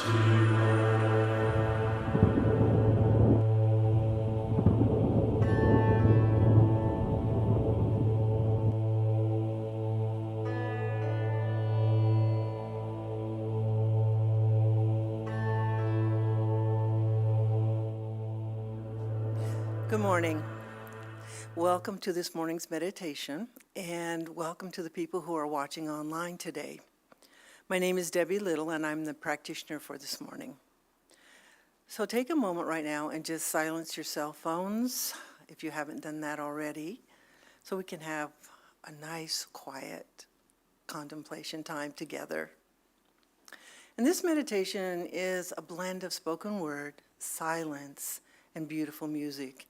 Good morning. Welcome to this morning's meditation, and welcome to the people who are watching online today. My name is Debbie Little, and I'm the practitioner for this morning. So take a moment right now and just silence your cell phones, if you haven't done that already, so we can have a nice, quiet contemplation time together. And this meditation is a blend of spoken word, silence, and beautiful music.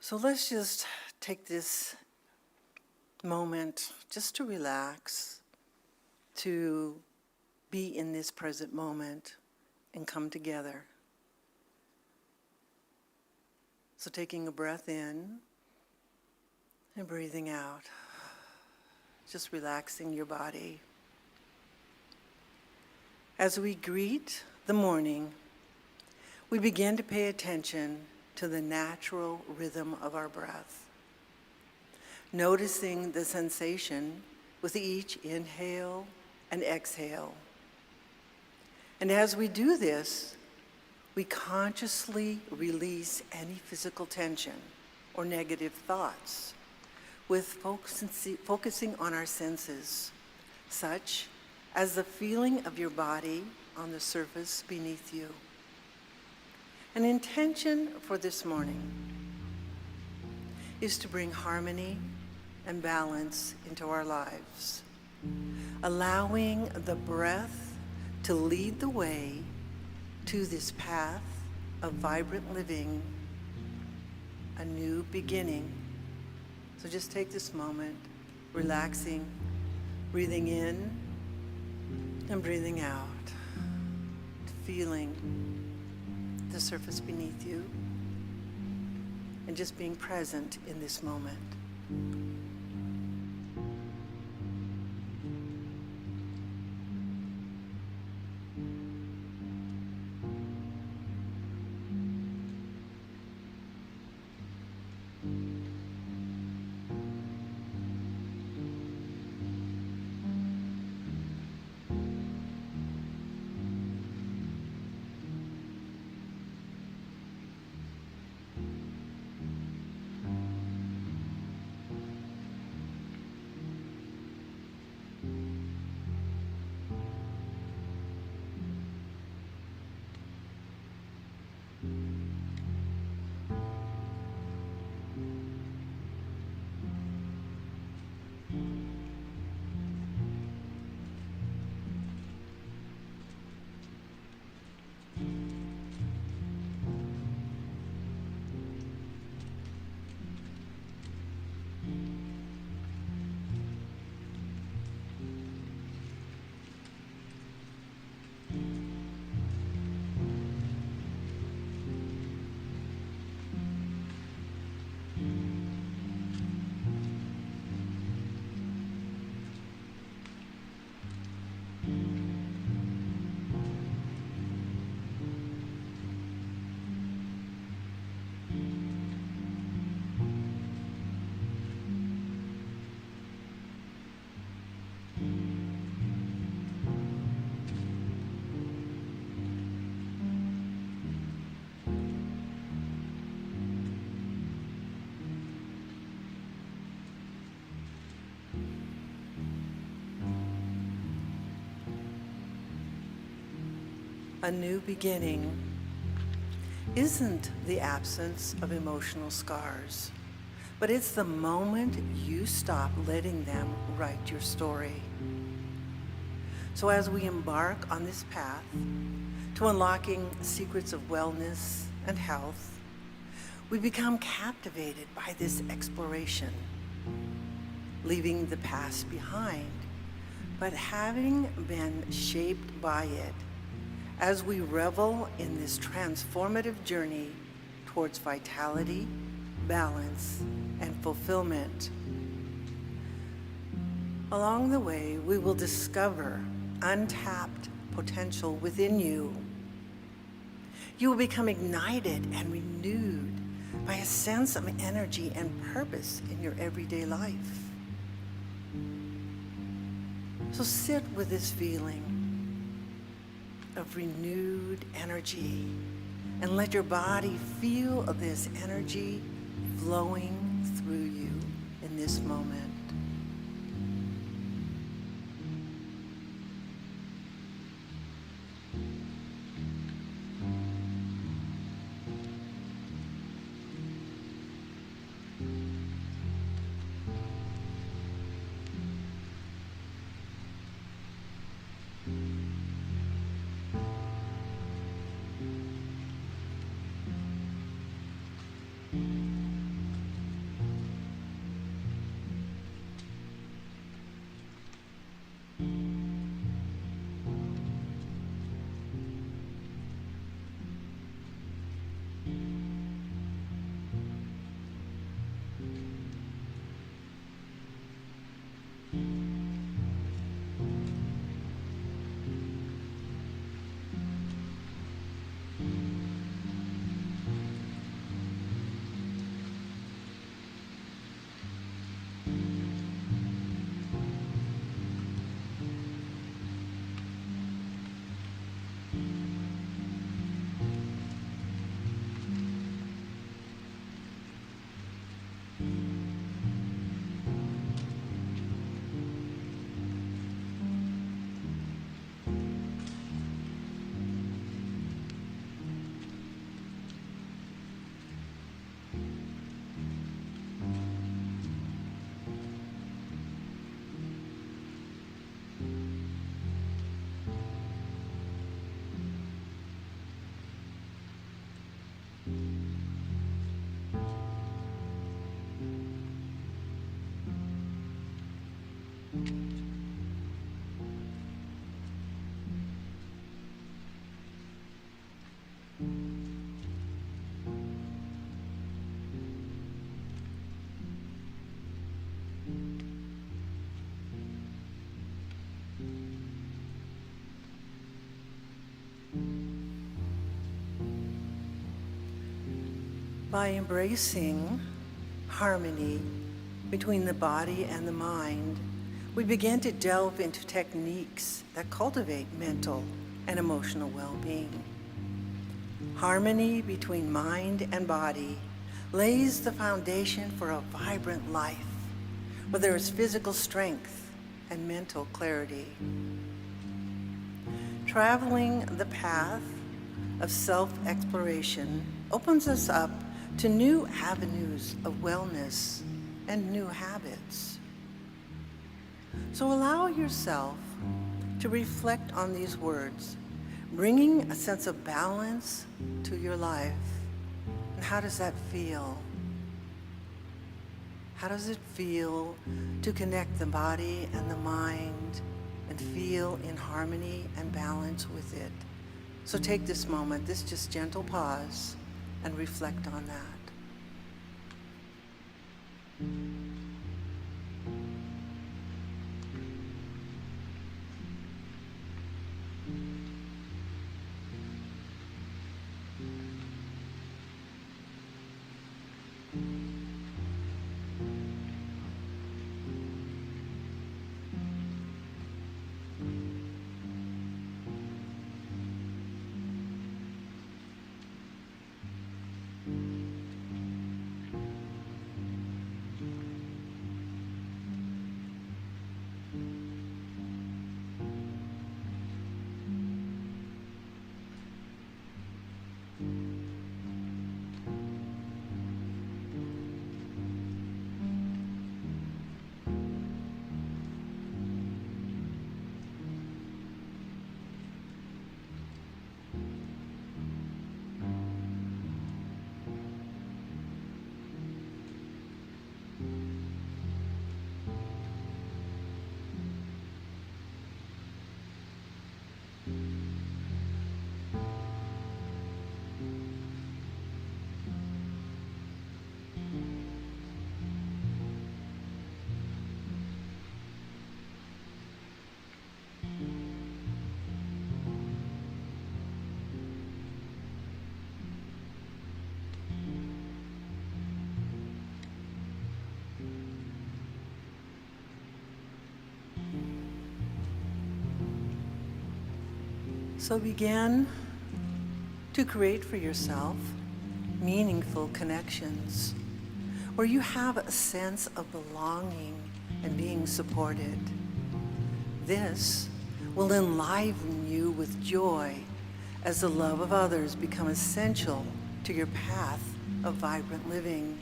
So let's just take this moment just to relax, to be in this present moment and come together. So taking a breath in and breathing out, just relaxing your body. As we greet the morning, we begin to pay attention to the natural rhythm of our breath, noticing the sensation with each inhale and exhale. And as we do this, we consciously release any physical tension or negative thoughts with focusing on our senses, such as the feeling of your body on the surface beneath you. An intention for this morning is to bring harmony and balance into our lives, allowing the breath to lead the way to this path of vibrant living, a new beginning. So just take this moment, relaxing, breathing in and breathing out, feeling the surface beneath you, and just being present in this moment. A new beginning isn't the absence of emotional scars, but it's the moment you stop letting them write your story. So as we embark on this path to unlocking secrets of wellness and health, we become captivated by this exploration, leaving the past behind, but having been shaped by it as we revel in this transformative journey towards vitality, balance, and fulfillment. Along the way, we will discover untapped potential within you. You will become ignited and renewed by a sense of energy and purpose in your everyday life. So sit with this feeling of renewed energy and let your body feel this energy flowing through you in this moment. By embracing harmony between the body and the mind, we begin to delve into techniques that cultivate mental and emotional well-being. Harmony between mind and body lays the foundation for a vibrant life, where there is physical strength and mental clarity. Traveling the path of self-exploration opens us up to new avenues of wellness and new habits. So allow yourself to reflect on these words, bringing a sense of balance to your life. And how does that feel? How does it feel to connect the body and the mind and feel in harmony and balance with it? So take this moment, this just gentle pause, and reflect on that. So begin to create for yourself meaningful connections where you have a sense of belonging and being supported. This will enliven you with joy as the love of others become essential to your path of vibrant living.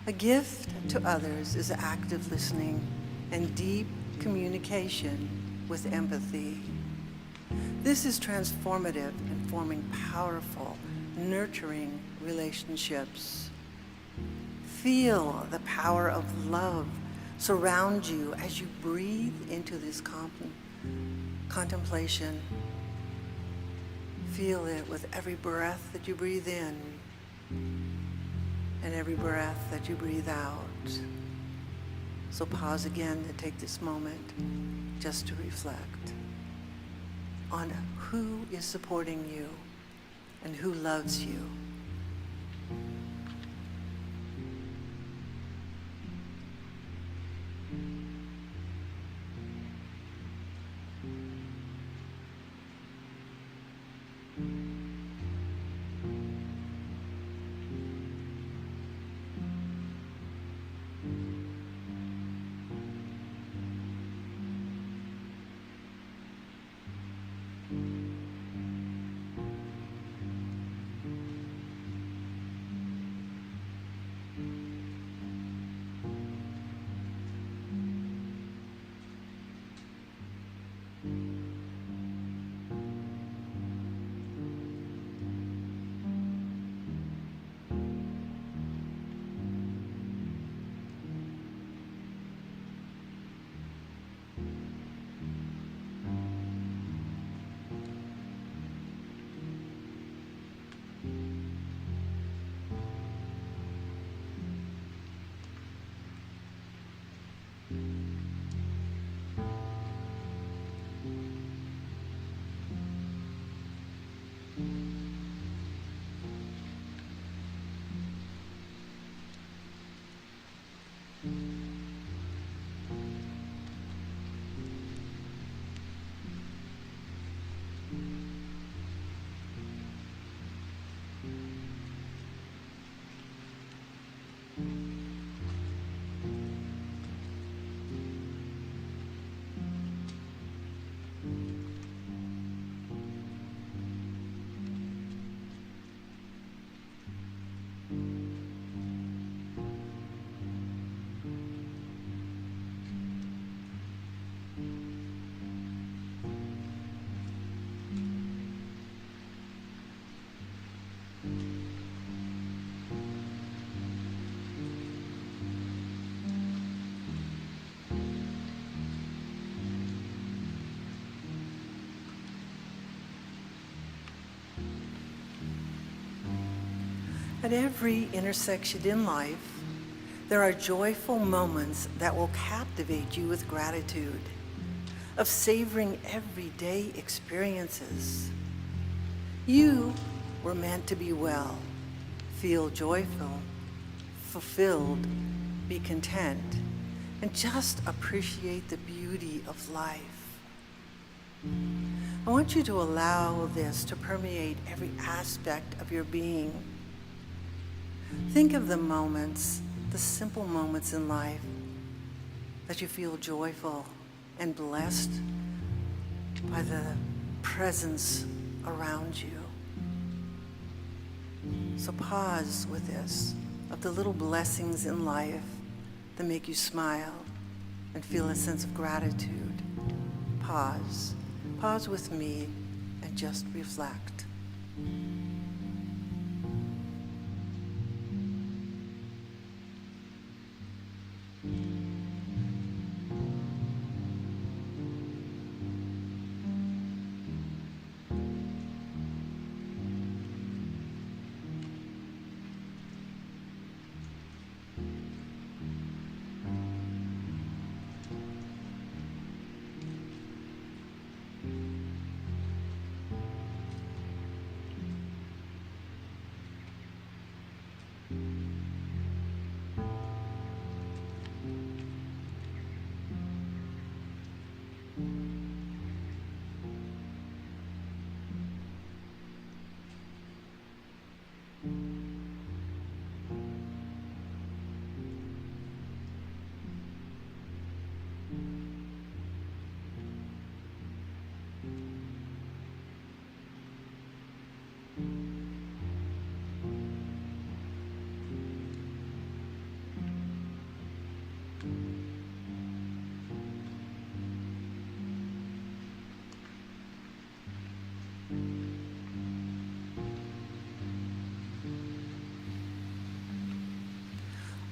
A gift to others is active listening and deep communication with empathy. This is transformative in forming powerful, nurturing relationships. Feel the power of love surround you as you breathe into this contemplation. Feel it with every breath that you breathe in and every breath that you breathe out. So pause again to take this moment just to reflect on who is supporting you and who loves you. At every intersection in life, there are joyful moments that will captivate you with gratitude, of savoring everyday experiences. You were meant to be well, feel joyful, fulfilled, be content, and just appreciate the beauty of life. I want you to allow this to permeate every aspect of your being. Think of the moments, the simple moments in life that you feel joyful and blessed by the presence around you. So pause with this, of the little blessings in life that make you smile and feel a sense of gratitude. Pause. Pause with me and just reflect.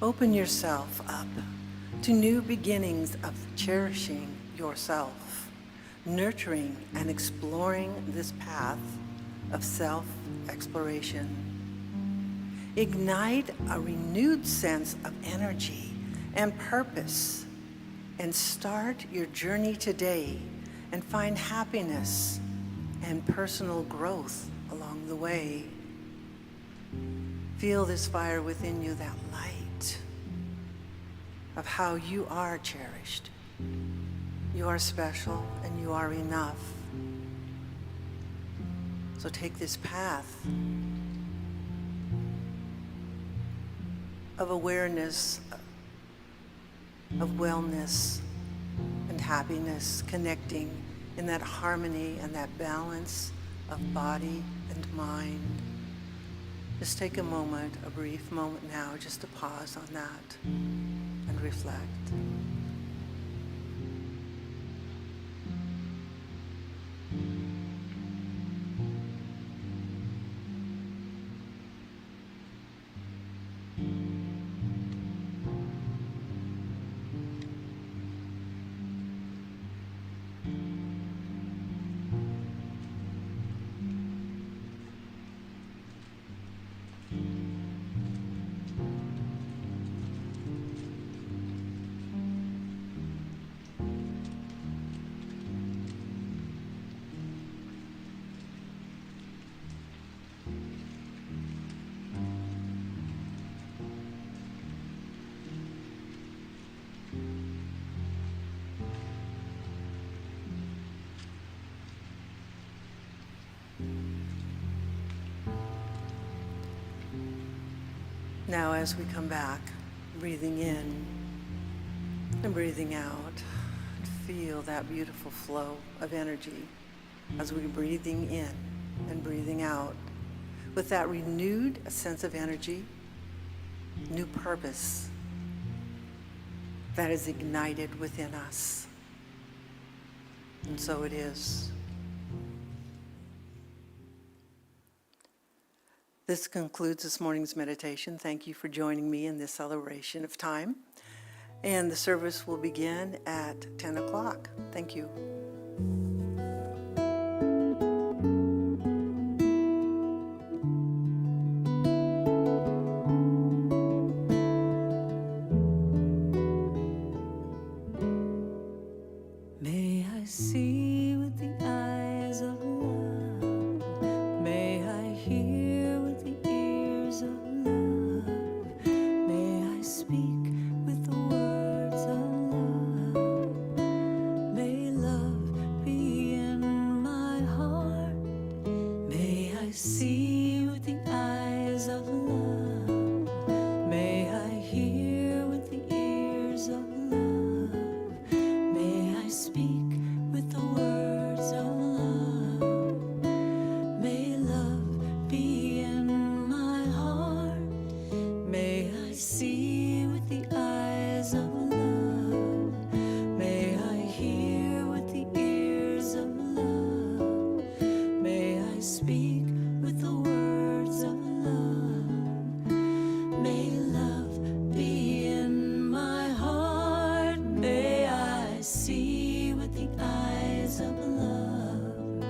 Open yourself up to new beginnings of cherishing yourself, nurturing and exploring this path of self-exploration. Ignite a renewed sense of energy and purpose, and start your journey today and find happiness and personal growth along the way. Feel this fire within you, that light of how you are cherished. You are special and you are enough. So take this path of awareness, of wellness and happiness, connecting in that harmony and that balance of body and mind. Just take a moment, a brief moment now, just to pause on that and reflect. Now as we come back, breathing in and breathing out, feel that beautiful flow of energy as we're breathing in and breathing out with that renewed sense of energy, new purpose that is ignited within us. And so it is. This concludes this morning's meditation. Thank you for joining me in this celebration of time. And the service will begin at 10 o'clock. Thank you. May I see with the eyes of love. May I hear with the ears of love. May I speak with the words of love. May love be in my heart. May I see with the eyes of love. May I hear with the ears of love. May I speak with the words of love. May love be in my heart. May I see with the eyes of love. May I hear with the ears of love. May I speak with the words of love. May love be in my heart. May I see with the eyes of love.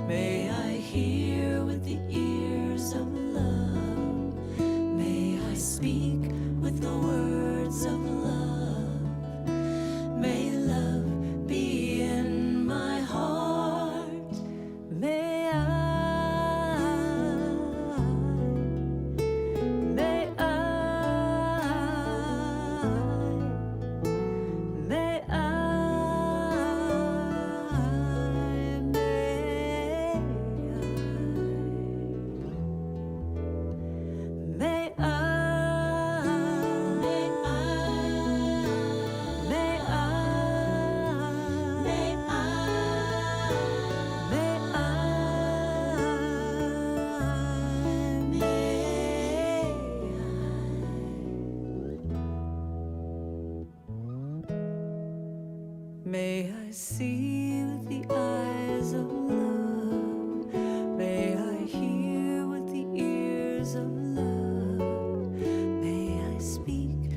May I hear with the ears of love. May I speak with the words of love. May love be in my heart. May I, may I, may I, may I, may I see with the eyes of love. May I hear with the ears of love. May I speak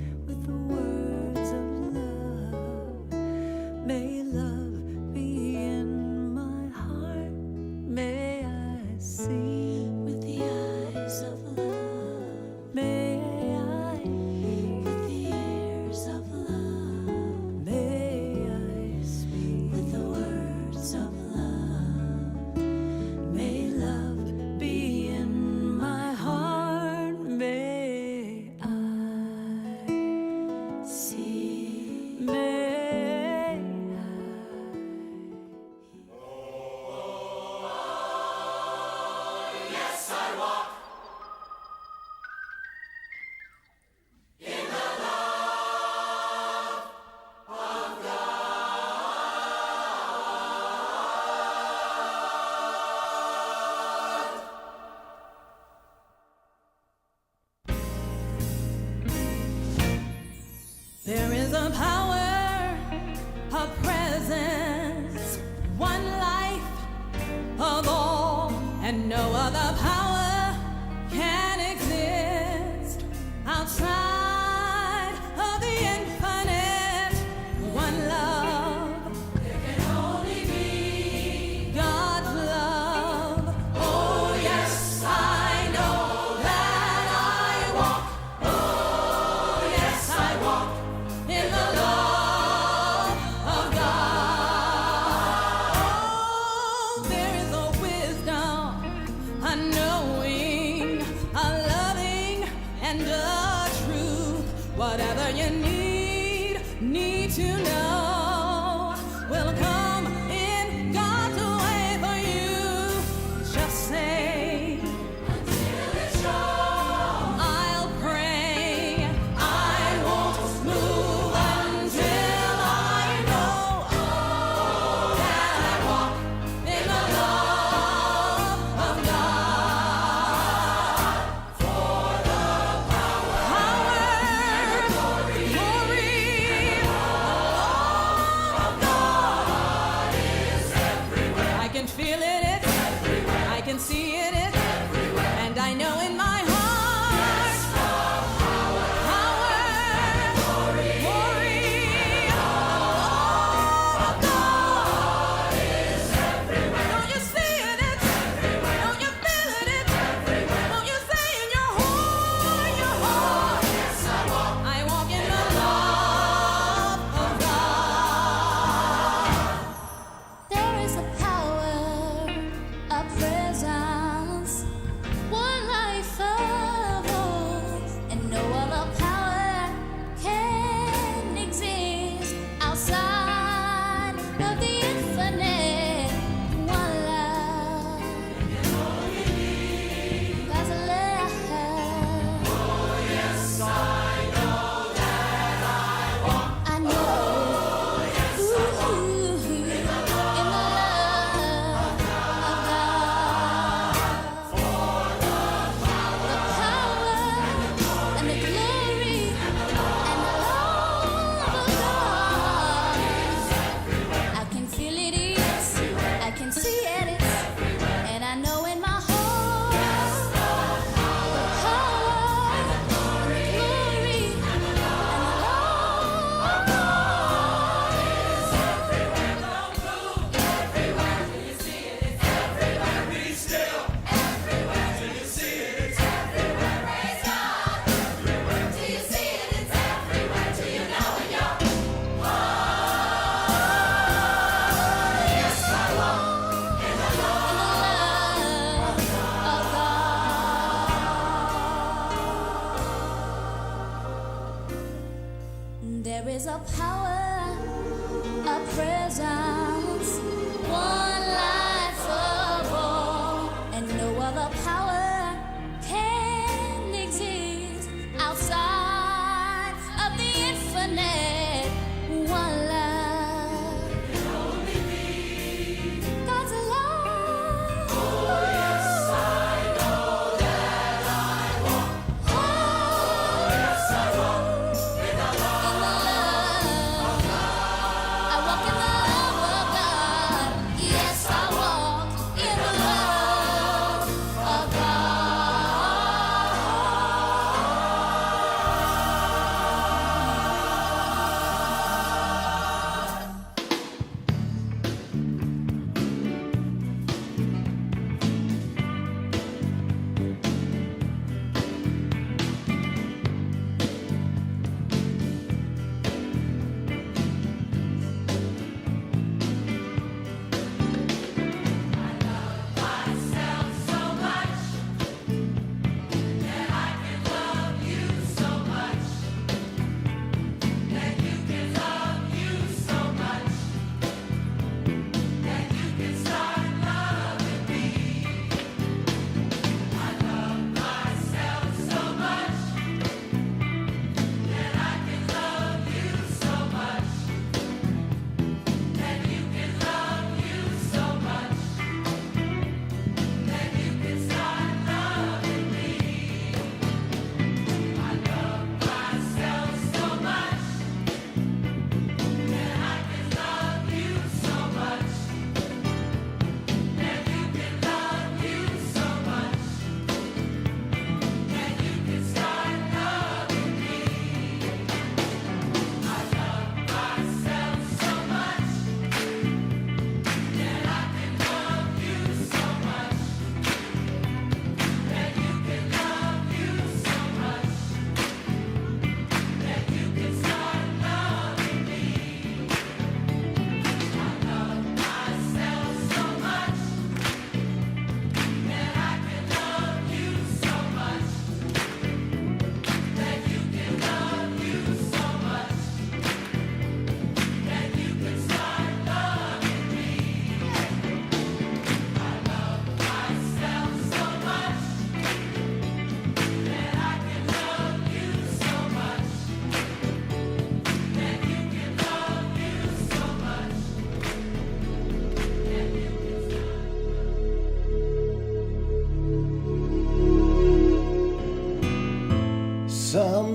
There is a power, a presence, one life of all, and no other power can exist outside of the infinite. One love, there can only be God's love. Oh yes, I know that I walk. Oh yes, I walk in the love of God. Oh, there is a wisdom, a knowing, a loving, and a truth. Whatever you need to know will come in God's way for you. Just say, until it's shown, I'll pray. I won't move until I know that I walk in the love of God. For the power, glory, the love of God is everywhere. I can feel it, it's everywhere. I can see it, it's everywhere. And I know in my heart, power, glory, the love of God is everywhere. Don't you see it, it's everywhere. Don't you feel it, it's everywhere. Don't you say in your heart, yes, I walk in the love of God. There is a power, a presence, one life of all, and no other power can exist outside of the infinite. One love, God's love. Oh yes, I know that I walk. I know. Ooh, in the love of God. For the power and the glory and the love of God. I can feel it, yes, I can see it, it's, and I know in my heart, the power, the glory, and the love of God is everywhere. Don't move, everywhere. Till you see it, it's everywhere. Be still, everywhere. Till you see it, it's everywhere. Praise God, everywhere. Till you see it, it's everywhere. Till you know in your heart. Yes, I walk in the love of God. There is a power, a presence, one life of all, and no other power can exist outside of the infinite. One love, God's love. Oh yes, I know that I walk. Oh yes, I walk in the love of God. I walk in the love of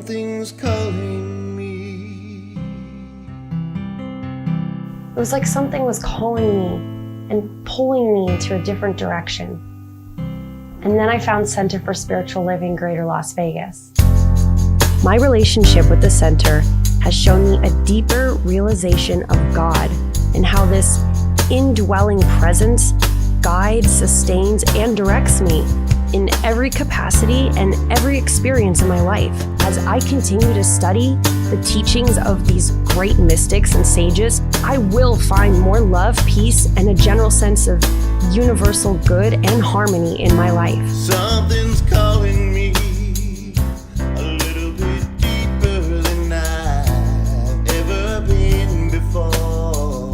something's calling me. It was like something was calling me and pulling me into a different direction. And then I found Center for Spiritual Living Greater Las Vegas. My relationship with the center has shown me a deeper realization of God and how this indwelling presence guides, sustains, and directs me in every capacity and every experience in my life. As I continue to study the teachings of these great mystics and sages, I will find more love, peace, and a general sense of universal good and harmony in my life. Something's calling me a little bit deeper than I've ever been before.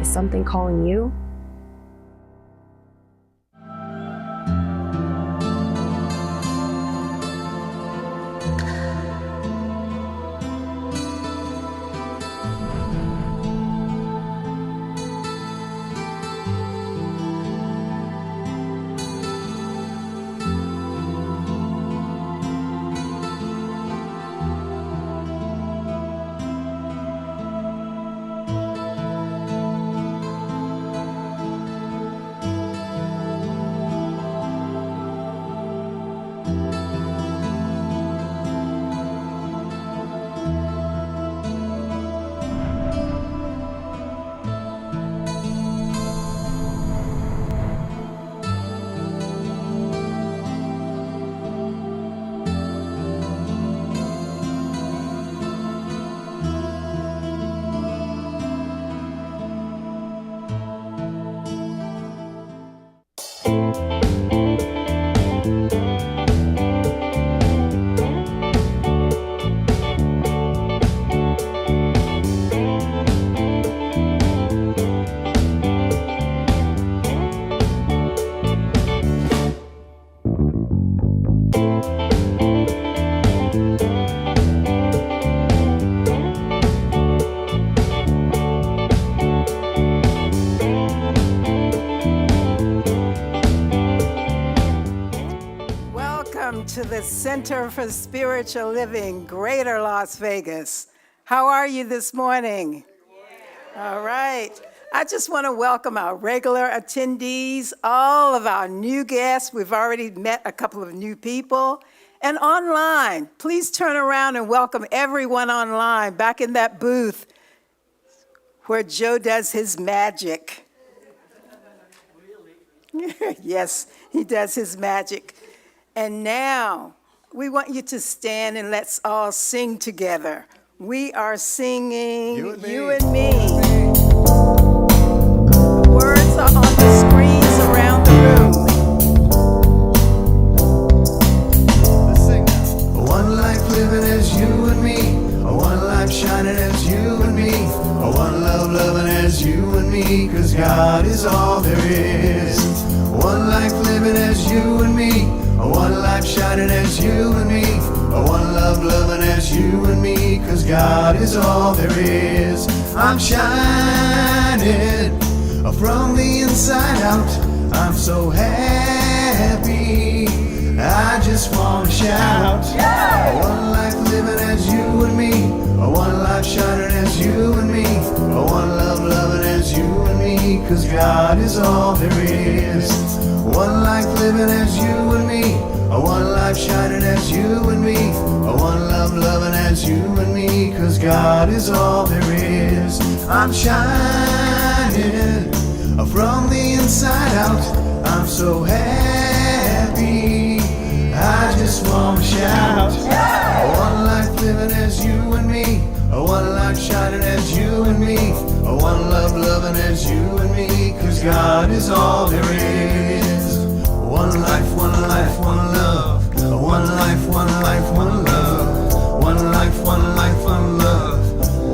Is something calling you? To the Center for Spiritual Living, Greater Las Vegas. How are you this morning? All right. I just want to welcome our regular attendees, all of our new guests. We've already met a couple of new people. And online, please turn around and welcome everyone online back in that booth where Joe does his magic. Yes, he does his magic. And now, we want you to stand and let's all sing together. We are singing You and Me. The words are on the screens around the room. Let's sing now. One life living as you and me. One life shining as you and me. One love loving as you and me. 'Cause God is all there is. One life living as you and me. One life shining as you and me. One love loving as you and me. 'Cause God is all there is. I'm shining from the inside out. I'm so happy, I just want to shout. One life living as you and me. One life shining as you and me. One love loving as you and me. 'Cause God is all there is. One life living as you and me. One life shining as you and me. One love loving as you and me. 'Cause God is all there is. I'm shining from the inside out. I'm so happy, I just want to shout. One life living as you and me. One life shining as you and me. One love loving as you and me. 'Cause God is all there is. One life, one life, one love. One life, one life, one love. One life, one life, one love.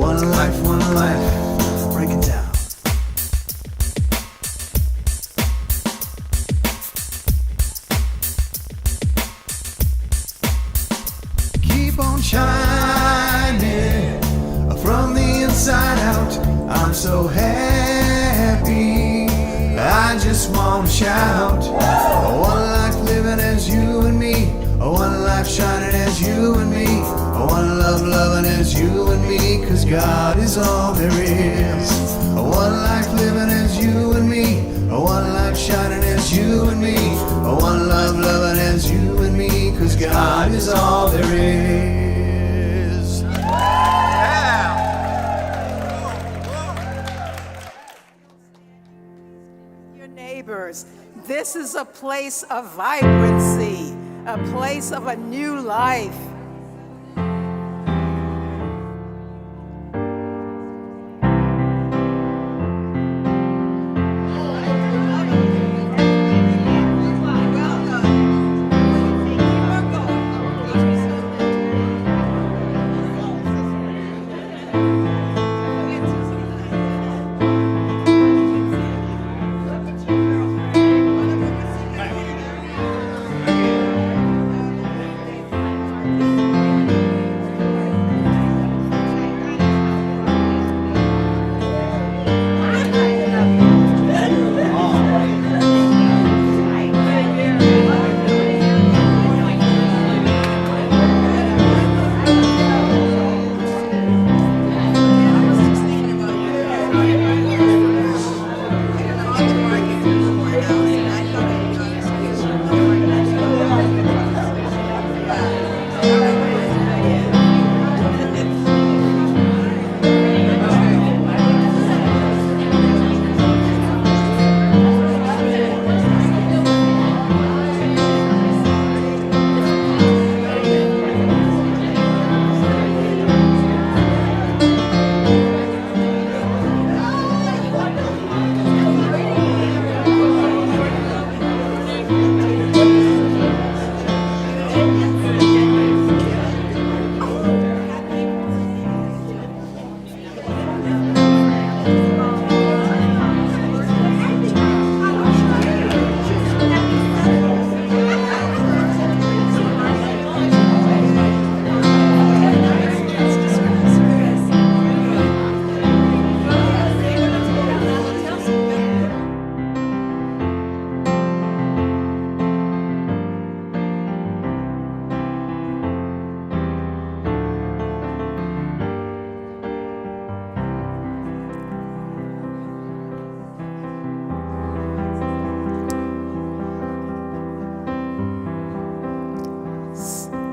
One life, one life. Break it down. Keep on shining from the inside out. I'm so happy, I just want to shout. One life living as you and me. One life shining as as you and me, 'cause God is all there is. A one life living as you and me, a one life shining as you and me, a one love loving as you and me, 'cause God is all there is. Your neighbors, this is a place of vibrancy, a place of a new life.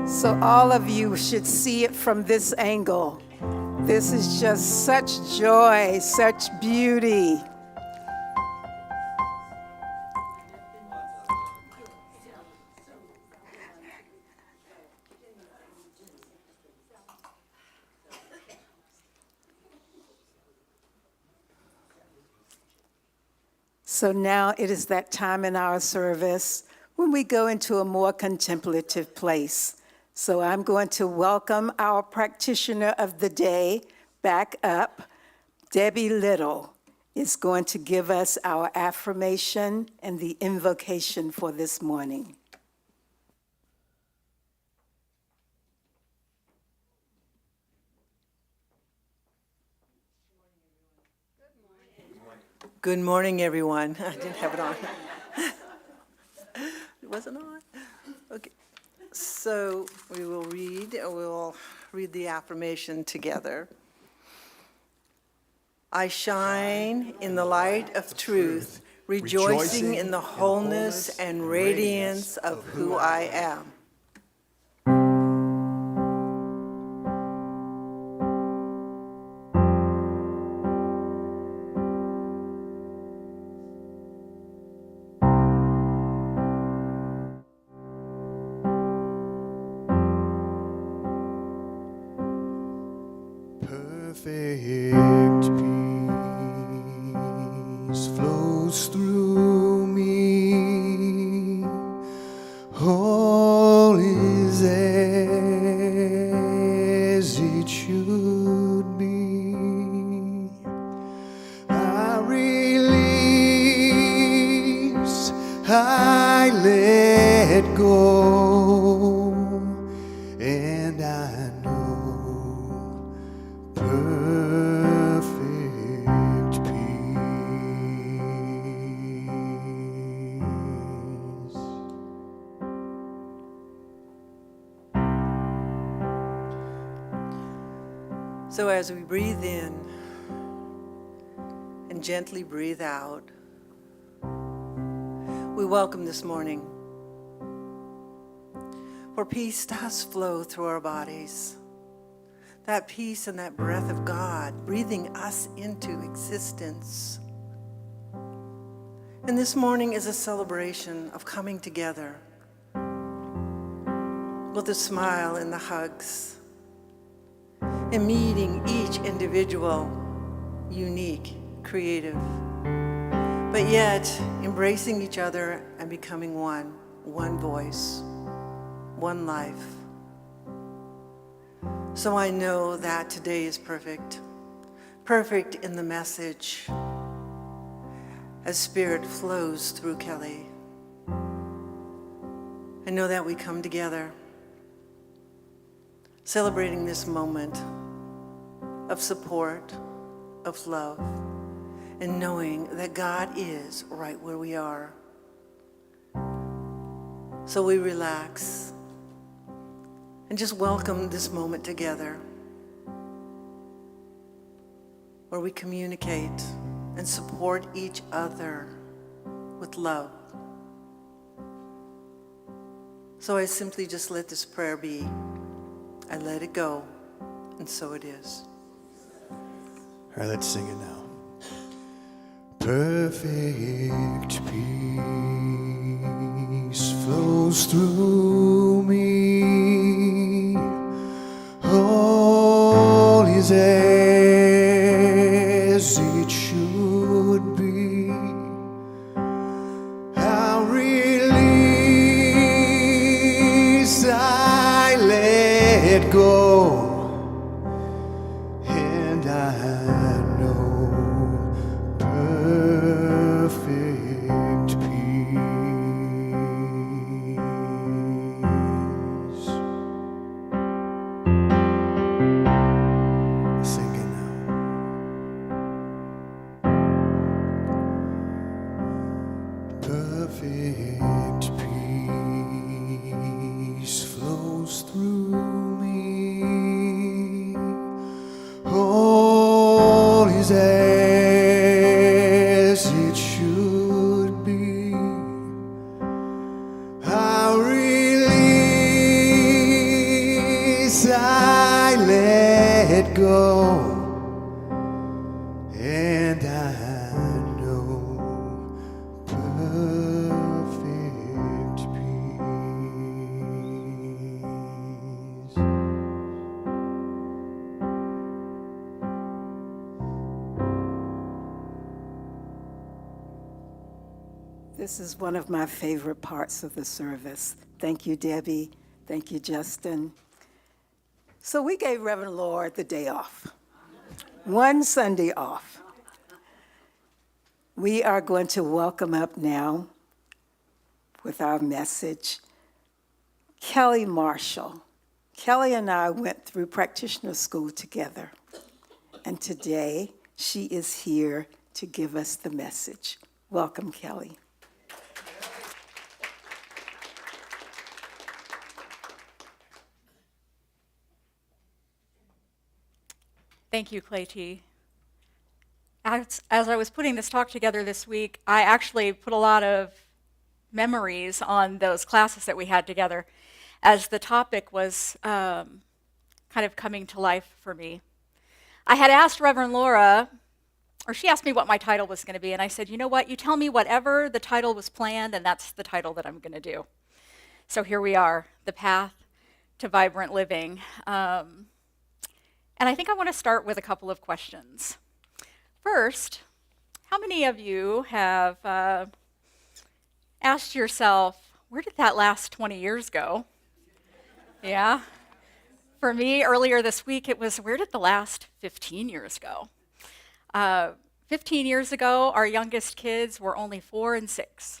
So all of you should see it from this angle. This is just such joy, such beauty. So now it is that time in our service when we go into a more contemplative place. So I'm going to welcome our practitioner of the day back up. Debbie Little is going to give us our affirmation and the invocation for this morning. Good morning, everyone. I didn't have it on. It wasn't on? Okay. So we'll read the affirmation together. I shine in the light of truth, rejoicing in the wholeness and radiance of who I am. Perfect peace flows through me. All is as it should be. I release, I let go, and I know perfect peace. So as we breathe in and gently breathe out, we welcome this morning. For peace does flow through our bodies. That peace and that breath of God breathing us into existence. And this morning is a celebration of coming together with a smile and the hugs, and meeting each individual, unique, creative, but yet embracing each other and becoming one voice, one life. So I know that today is perfect in the message as Spirit flows through Kelli. I know that we come together celebrating this moment of support, of love, and knowing that God is right where we are. So we relax and just welcome this moment together where we communicate and support each other with love. So I simply just let this prayer be. I let it go, and so it is. All right, let's sing it now. Perfect peace flows through me. All is as it should be. How release I let go, and I know perfect peace. Sing it now. Perfect peace flows through me. All is as it should be. How release I let go, and I know perfect peace. This is one of my favorite parts of the service. Thank you, Debbie. Thank you, Justin. So we gave Reverend Laura the day off, one Sunday off. We are going to welcome up now with our message, Kelli Marshall. Kelli and I went through practitioner school together, and today she is here to give us the message. Welcome, Kelli. Thank you, Clay T. As I was putting this talk together this week, I actually put a lot of memories on those classes that we had together as the topic was kind of coming to life for me. I had asked Reverend Laura, or she asked me what my title was going to be, and I said, you know what, you tell me whatever the title was planned, and that's the title that I'm going to do. So here we are, The Path to Vibrant Living. And I think I want to start with a couple of questions. First, how many of you have asked yourself, where did that last 20 years go? Yeah? For me, earlier this week, it was, where did the last 15 years go? 15 years ago, our youngest kids were only 4 and 6.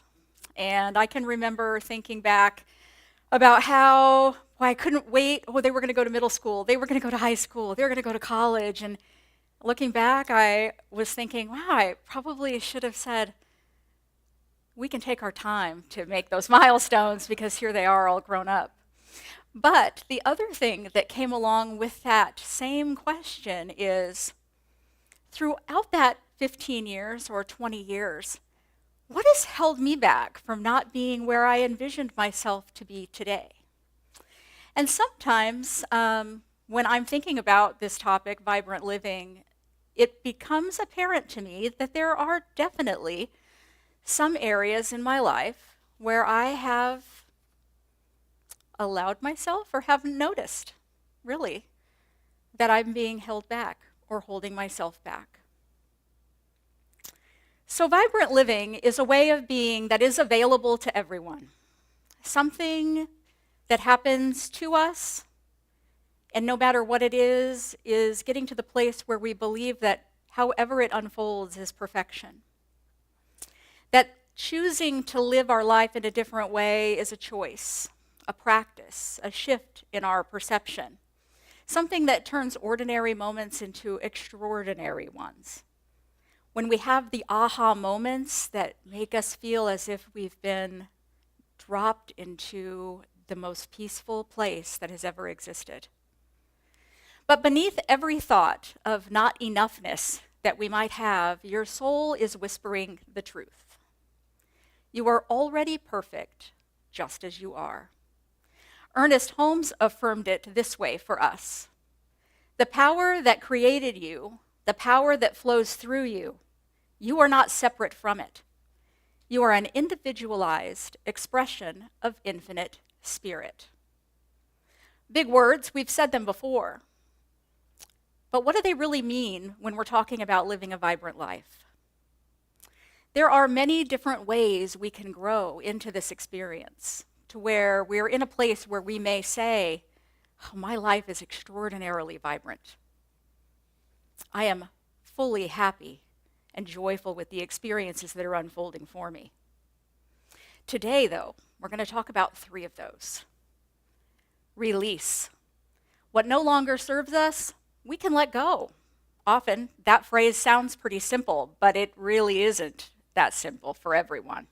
And I can remember thinking back about how I couldn't wait. Oh, they were going to go to middle school. They were going to go to high school. They were going to go to college. And looking back, I was thinking, wow, I probably should have said, we can take our time to make those milestones because here they are all grown up. But the other thing that came along with that same question is, throughout that 15 years or 20 years, what has held me back from not being where I envisioned myself to be today? And sometimes when I'm thinking about this topic, vibrant living, it becomes apparent to me that there are definitely some areas in my life where I have allowed myself or haven't noticed, really, that I'm being held back or holding myself back. So vibrant living is a way of being that is available to everyone. Something that happens to us, and no matter what it is getting to the place where we believe that however it unfolds is perfection. That choosing to live our life in a different way is a choice, a practice, a shift in our perception, something that turns ordinary moments into extraordinary ones. When we have the aha moments that make us feel as if we've been dropped into the most peaceful place that has ever existed. But beneath every thought of not enoughness that we might have, your soul is whispering the truth. You are already perfect, just as you are. Ernest Holmes affirmed it this way for us. The power that created you, the power that flows through you, you are not separate from it. You are an individualized expression of infinite spirit. Big words, we've said them before. But what do they really mean when we're talking about living a vibrant life? There are many different ways we can grow into this experience, to where we're in a place where we may say, oh, my life is extraordinarily vibrant. I am fully happy and joyful with the experiences that are unfolding for me. Today, though, we're going to talk about 3 of those. Release. What no longer serves us, we can let go. Often, that phrase sounds pretty simple, but it really isn't that simple for everyone.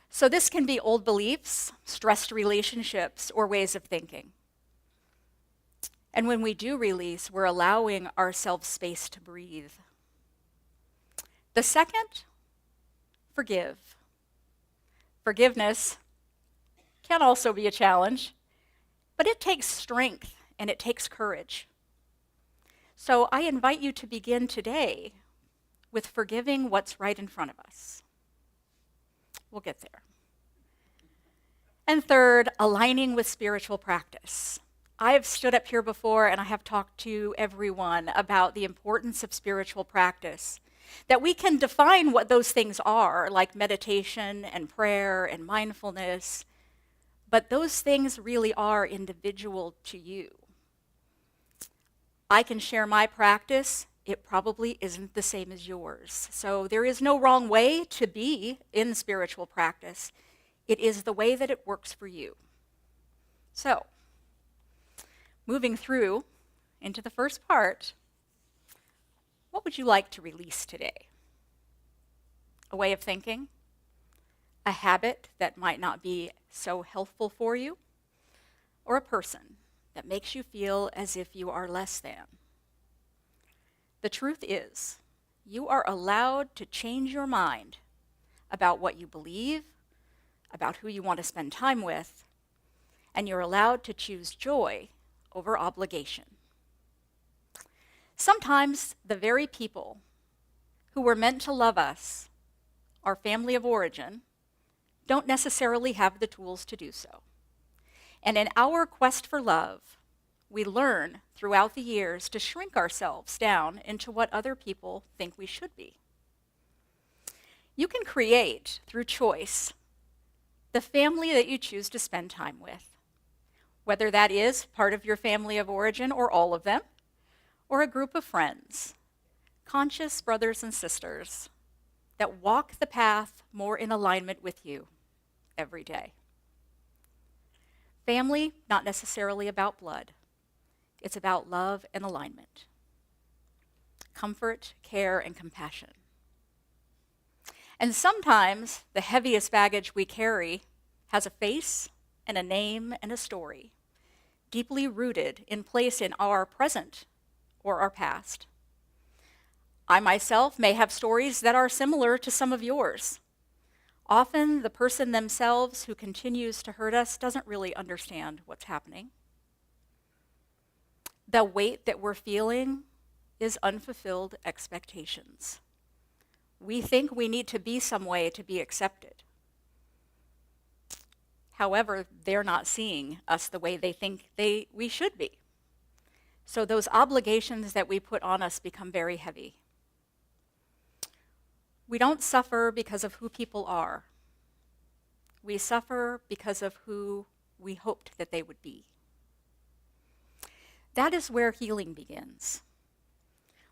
So this can be old beliefs, stressed relationships, or ways of thinking. And when we do release, we're allowing ourselves space to breathe. The second, forgive. Forgiveness can also be a challenge, but it takes strength and it takes courage. So I invite you to begin today with forgiving what's right in front of us. We'll get there. And third, aligning with spiritual practice. I have stood up here before and I have talked to everyone about the importance of spiritual practice, that we can define what those things are, like meditation and prayer and mindfulness, but those things really are individual to you. I can share my practice. It probably isn't the same as yours. So there is no wrong way to be in spiritual practice. It is the way that it works for you. So, moving through into the first part, what would you like to release today? A way of thinking? A habit that might not be so healthful for you? Or a person that makes you feel as if you are less than? The truth is, you are allowed to change your mind about what you believe, about who you want to spend time with, and you're allowed to choose joy over obligation. Sometimes the very people who were meant to love us, our family of origin, don't necessarily have the tools to do so. And in our quest for love, we learn throughout the years to shrink ourselves down into what other people think we should be. You can create, through choice, the family that you choose to spend time with, whether that is part of your family of origin or all of them, or a group of friends, conscious brothers and sisters that walk the path more in alignment with you every day. Family, not necessarily about blood. It's about love and alignment, comfort, care, and compassion. And sometimes the heaviest baggage we carry has a face and a name and a story, deeply rooted in place in our present or our past. I myself may have stories that are similar to some of yours. Often the person themselves who continues to hurt us doesn't really understand what's happening. The weight that we're feeling is unfulfilled expectations. We think we need to be some way to be accepted. However, they're not seeing us the way they think we should be. So those obligations that we put on us become very heavy. We don't suffer because of who people are. We suffer because of who we hoped that they would be. That is where healing begins.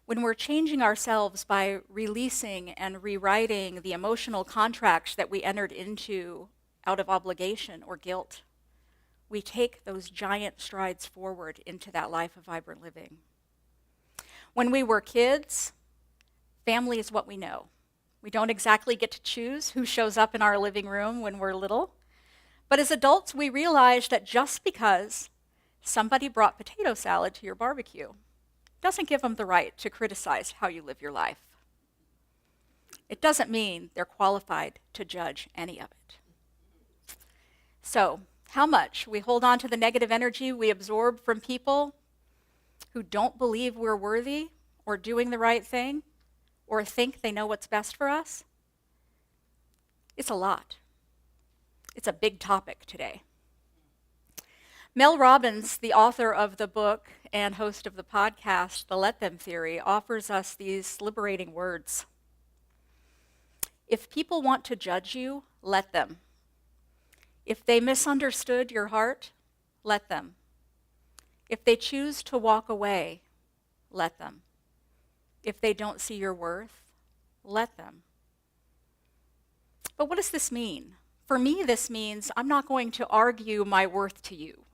When we're changing ourselves by releasing and rewriting the emotional contracts that we entered into out of obligation or guilt, we take those giant strides forward into that life of vibrant living. When we were kids, family is what we know. We don't exactly get to choose who shows up in our living room when we're little. But as adults, we realize that just because somebody brought potato salad to your barbecue doesn't give them the right to criticize how you live your life. It doesn't mean they're qualified to judge any of it. So, how much we hold on to the negative energy we absorb from people who don't believe we're worthy or doing the right thing or think they know what's best for us? It's a lot. It's a big topic today. Mel Robbins, the author of the book and host of the podcast, The Let Them Theory, offers us these liberating words. If people want to judge you, let them. If they misunderstood your heart, let them. If they choose to walk away, let them. If they don't see your worth, let them. But what does this mean? For me, this means I'm not going to argue my worth to you.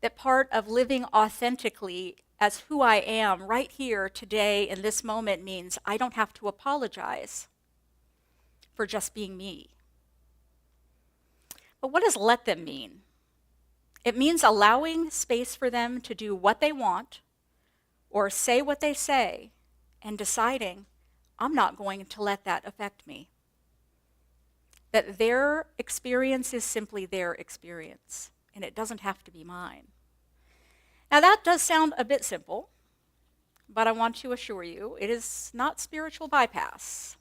That part of living authentically as who I am right here today in this moment means I don't have to apologize for just being me. But what does let them mean? It means allowing space for them to do what they want or say what they say and deciding I'm not going to let that affect me. That their experience is simply their experience, and it doesn't have to be mine. Now that does sound a bit simple, but I want to assure you it is not spiritual bypass.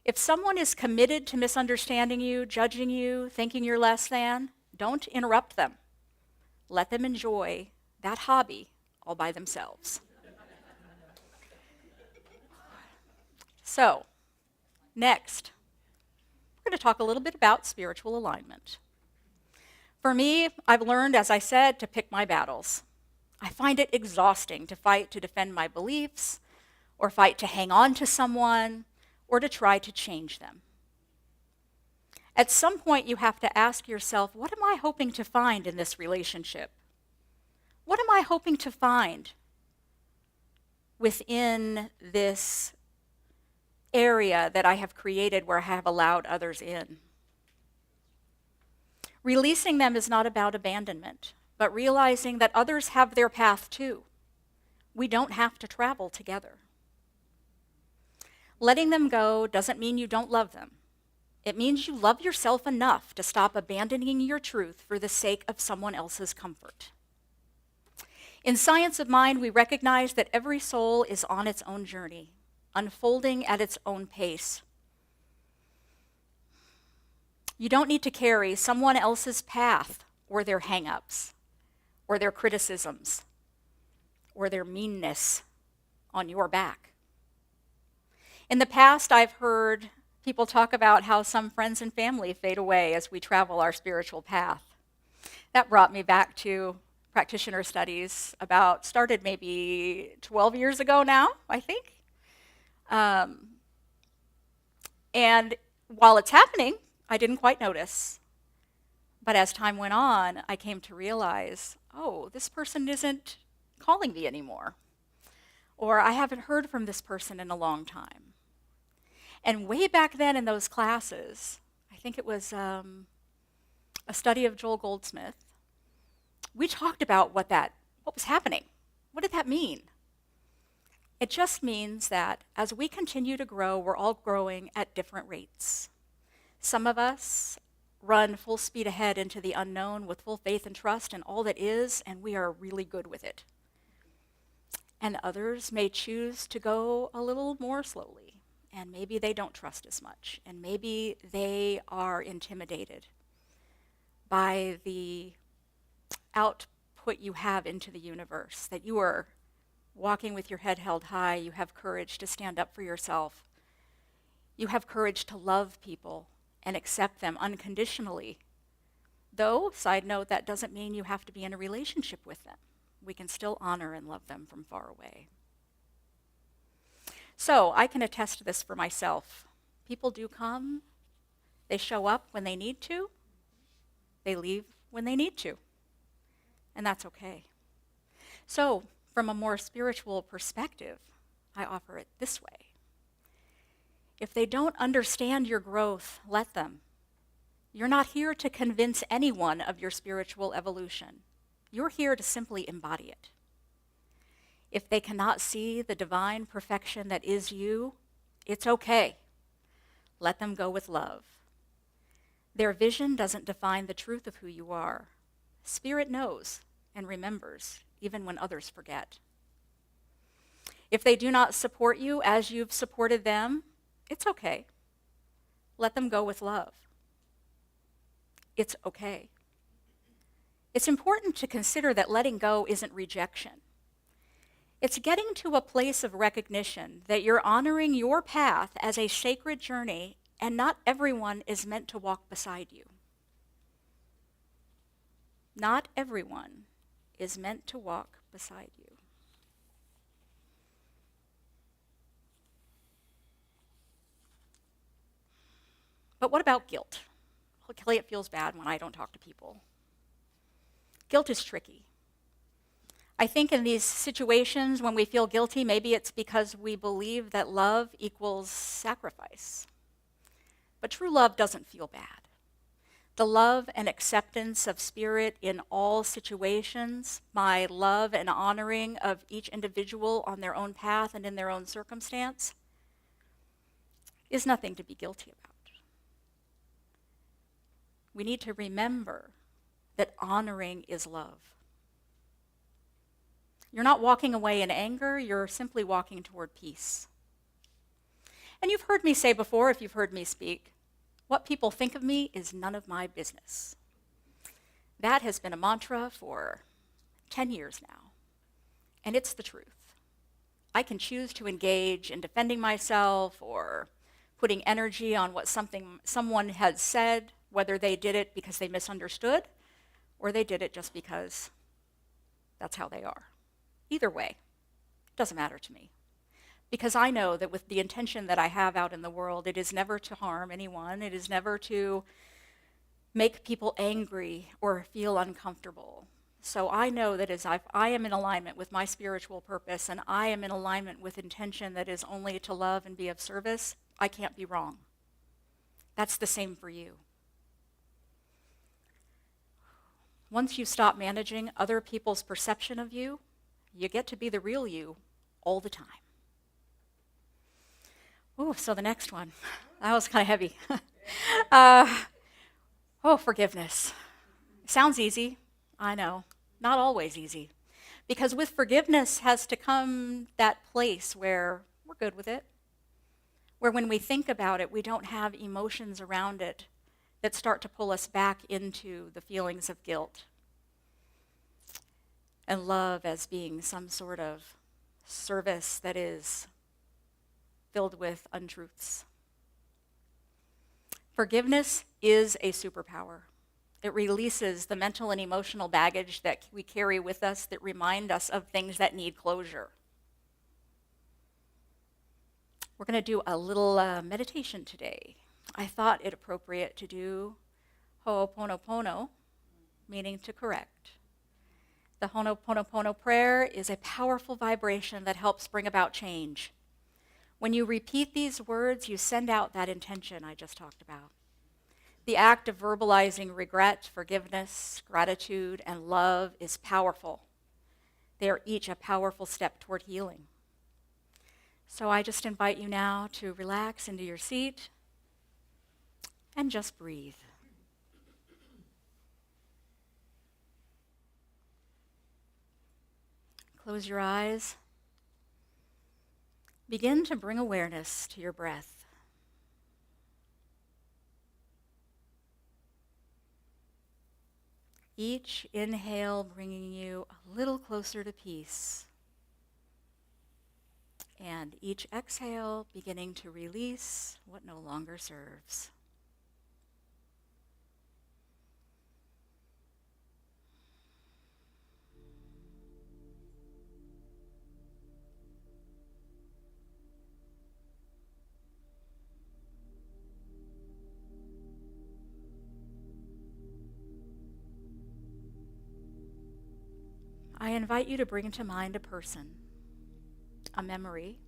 If someone is committed to misunderstanding you, judging you, thinking you're less than, don't interrupt them. Let them enjoy that hobby all by themselves. So, next, we're going to talk a little bit about spiritual alignment. For me, I've learned, as I said, to pick my battles. I find it exhausting to fight to defend my beliefs, or fight to hang on to someone, or to try to change them. At some point, you have to ask yourself, what am I hoping to find in this relationship? What am I hoping to find within this area that I have created where I have allowed others in? Releasing them is not about abandonment, but realizing that others have their path too. We don't have to travel together. Letting them go doesn't mean you don't love them. It means you love yourself enough to stop abandoning your truth for the sake of someone else's comfort. In Science of Mind, we recognize that every soul is on its own journey, unfolding at its own pace. You don't need to carry someone else's path or their hang-ups or their criticisms or their meanness on your back. In the past, I've heard people talk about how some friends and family fade away as we travel our spiritual path. That brought me back to practitioner studies started maybe 12 years ago now, I think. And while it's happening, I didn't quite notice. But as time went on, I came to realize, oh, this person isn't calling me anymore. Or I haven't heard from this person in a long time. And way back then in those classes, I think it was a study of Joel Goldsmith, we talked about what was happening. What did that mean? It just means that as we continue to grow, we're all growing at different rates. Some of us run full speed ahead into the unknown with full faith and trust in all that is, and we are really good with it. And others may choose to go a little more slowly, and maybe they don't trust as much, and maybe they are intimidated by the output you have into the universe, that you are walking with your head held high, you have courage to stand up for yourself, you have courage to love people and accept them unconditionally. Though, side note, that doesn't mean you have to be in a relationship with them. We can still honor and love them from far away. So I can attest to this for myself. People do come, they show up when they need to, they leave when they need to, and that's okay. So from a more spiritual perspective, I offer it this way. If they don't understand your growth, let them. You're not here to convince anyone of your spiritual evolution. You're here to simply embody it. If they cannot see the divine perfection that is you, it's okay. Let them go with love. Their vision doesn't define the truth of who you are. Spirit knows and remembers, even when others forget. If they do not support you as you've supported them, it's okay. Let them go with love. It's okay. It's important to consider that letting go isn't rejection. It's getting to a place of recognition that you're honoring your path as a sacred journey, and not everyone is meant to walk beside you. Not everyone is meant to walk beside you. But what about guilt? Well, Kelly, it feels bad when I don't talk to people. Guilt is tricky. I think in these situations when we feel guilty, maybe it's because we believe that love equals sacrifice. But true love doesn't feel bad. The love and acceptance of spirit in all situations, my love and honoring of each individual on their own path and in their own circumstance, is nothing to be guilty about. We need to remember that honoring is love. You're not walking away in anger, you're simply walking toward peace. And you've heard me say before, if you've heard me speak, what people think of me is none of my business. That has been a mantra for 10 years now, and it's the truth. I can choose to engage in defending myself or putting energy on what someone has said, whether they did it because they misunderstood or they did it just because that's how they are. Either way, it doesn't matter to me. Because I know that with the intention that I have out in the world, it is never to harm anyone. It is never to make people angry or feel uncomfortable. So I know that as I am in alignment with my spiritual purpose and I am in alignment with intention that is only to love and be of service, I can't be wrong. That's the same for you. Once you stop managing other people's perception of you, you get to be the real you all the time. Ooh, so the next one. That was kind of heavy. Forgiveness. Sounds easy, I know. Not always easy. Because with forgiveness has to come that place where we're good with it, where when we think about it, we don't have emotions around it that start to pull us back into the feelings of guilt and love as being some sort of service that is filled with untruths. Forgiveness is a superpower. It releases the mental and emotional baggage that we carry with us that remind us of things that need closure. We're going to do a little meditation today. I thought it appropriate to do Ho'oponopono, meaning to correct. The Ho'oponopono prayer is a powerful vibration that helps bring about change. When you repeat these words, you send out that intention I just talked about. The act of verbalizing regret, forgiveness, gratitude, and love is powerful. They are each a powerful step toward healing. So I just invite you now to relax into your seat and just breathe. Close your eyes. Begin to bring awareness to your breath. Each inhale bringing you a little closer to peace. And each exhale beginning to release what no longer serves. I invite you to bring to mind a person, a memory,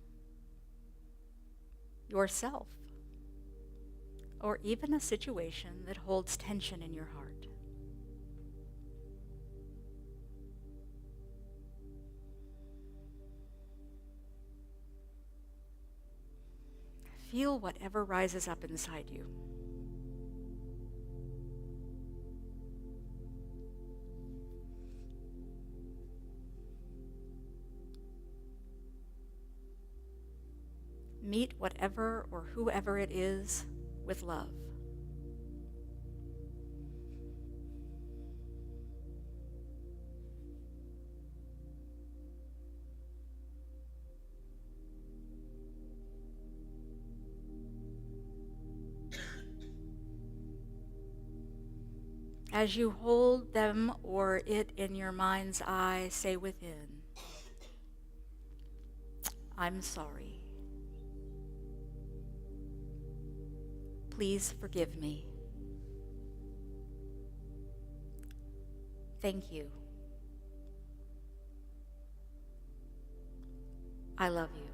yourself, or even a situation that holds tension in your heart. Feel whatever rises up inside you. Meet whatever or whoever it is with love. As you hold them or it in your mind's eye, say within, I'm sorry. Please forgive me. Thank you. I love you.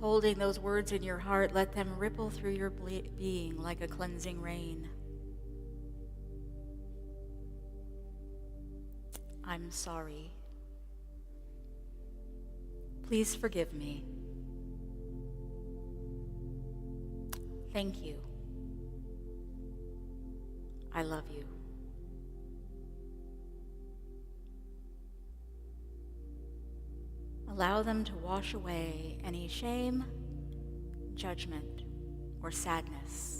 Holding those words in your heart, let them ripple through your being like a cleansing rain. I'm sorry. Please forgive me. Thank you. I love you. Allow them to wash away any shame, judgment, or sadness.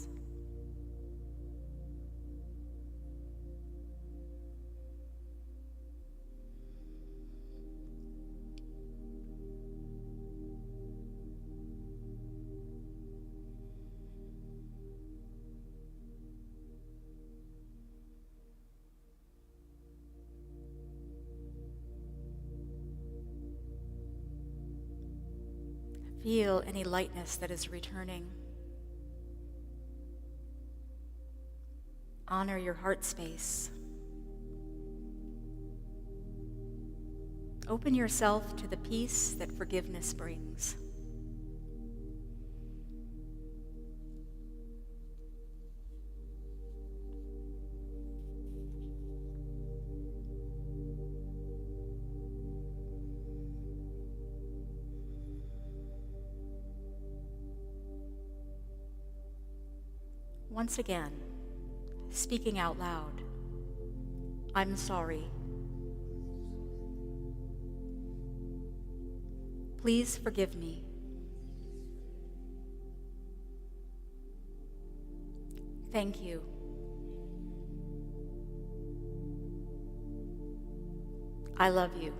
Feel any lightness that is returning. Honor your heart space. Open yourself to the peace that forgiveness brings. Once again, speaking out loud, I'm sorry. Please forgive me. Thank you. I love you.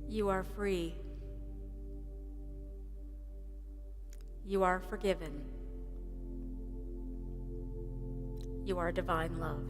You are free. You are forgiven. You are divine love.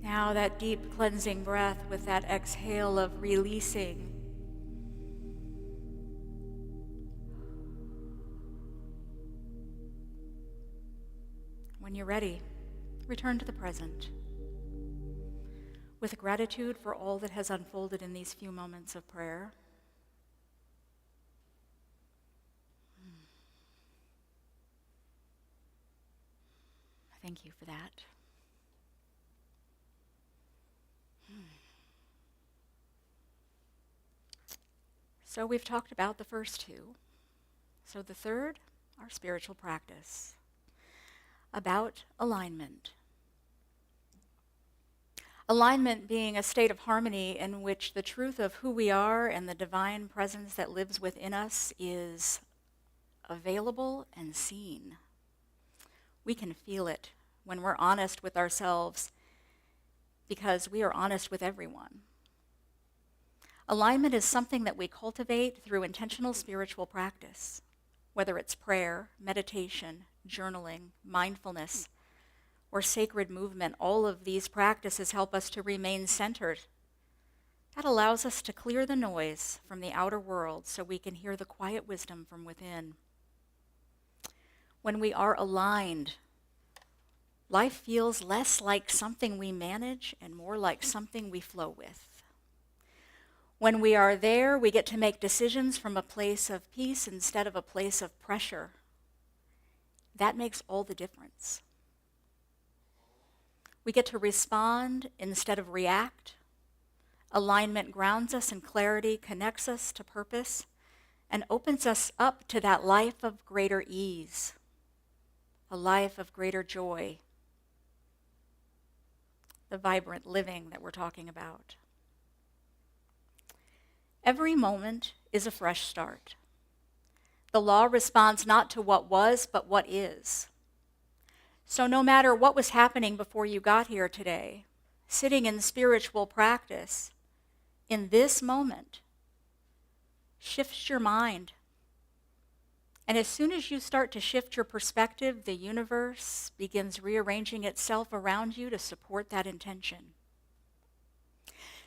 Now that deep cleansing breath with that exhale of releasing. When you're ready, return to the present. With gratitude for all that has unfolded in these few moments of prayer. Thank you for that. So we've talked about the first two. So the third, our spiritual practice, about alignment. Alignment being a state of harmony in which the truth of who we are and the divine presence that lives within us is available and seen. We can feel it when we're honest with ourselves because we are honest with everyone. Alignment is something that we cultivate through intentional spiritual practice, whether it's prayer, meditation, journaling, mindfulness, or sacred movement. All of these practices help us to remain centered. That allows us to clear the noise from the outer world so we can hear the quiet wisdom from within. When we are aligned, life feels less like something we manage and more like something we flow with. When we are there, we get to make decisions from a place of peace instead of a place of pressure. That makes all the difference. We get to respond instead of react. Alignment grounds us in clarity, connects us to purpose, and opens us up to that life of greater ease, a life of greater joy, the vibrant living that we're talking about. Every moment is a fresh start. The law responds not to what was, but what is. So no matter what was happening before you got here today, sitting in spiritual practice, in this moment, shifts your mind. And as soon as you start to shift your perspective, the universe begins rearranging itself around you to support that intention.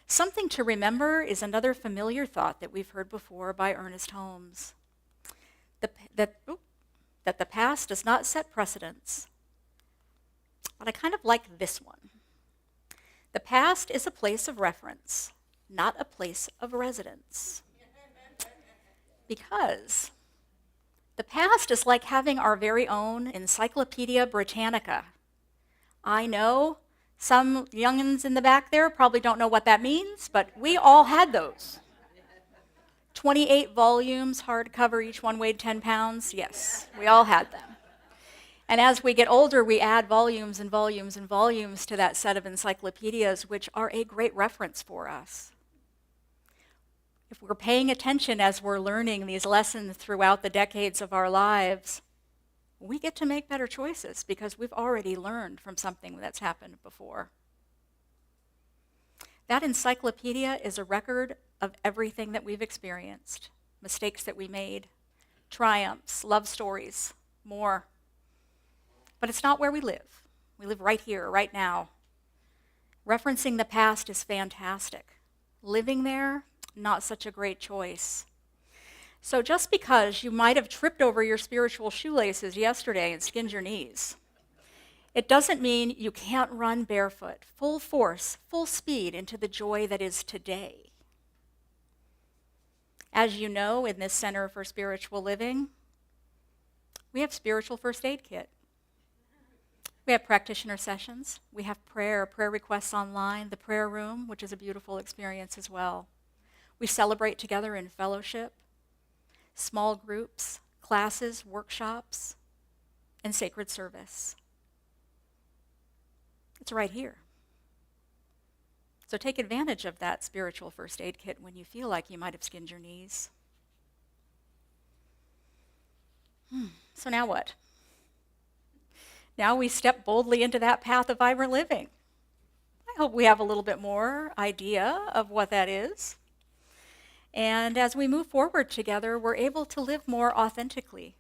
Something to remember is another familiar thought that we've heard before by Ernest Holmes, that the past does not set precedents. But I kind of like this one. The past is a place of reference, not a place of residence. Because the past is like having our very own Encyclopedia Britannica. I know some youngins in the back there probably don't know what that means, but we all had those. 28 volumes, hardcover, each one weighed 10 pounds. Yes, we all had them. And as we get older, we add volumes and volumes and volumes to that set of encyclopedias, which are a great reference for us. If we're paying attention as we're learning these lessons throughout the decades of our lives, we get to make better choices because we've already learned from something that's happened before. That encyclopedia is a record of everything that we've experienced, mistakes that we made, triumphs, love stories, more. But it's not where we live. We live right here, right now. Referencing the past is fantastic. Living there, not such a great choice. So just because you might have tripped over your spiritual shoelaces yesterday and skinned your knees, it doesn't mean you can't run barefoot, full force, full speed into the joy that is today. As you know, in this Center for Spiritual Living, we have spiritual first aid kit. We have practitioner sessions. We have prayer requests online, the prayer room, which is a beautiful experience as well. We celebrate together in fellowship, small groups, classes, workshops, and sacred service. It's right here. So take advantage of that spiritual first aid kit when you feel like you might have skinned your knees. So now what? Now we step boldly into that path of vibrant living. I hope we have a little bit more idea of what that is. And as we move forward together, we're able to live more authentically.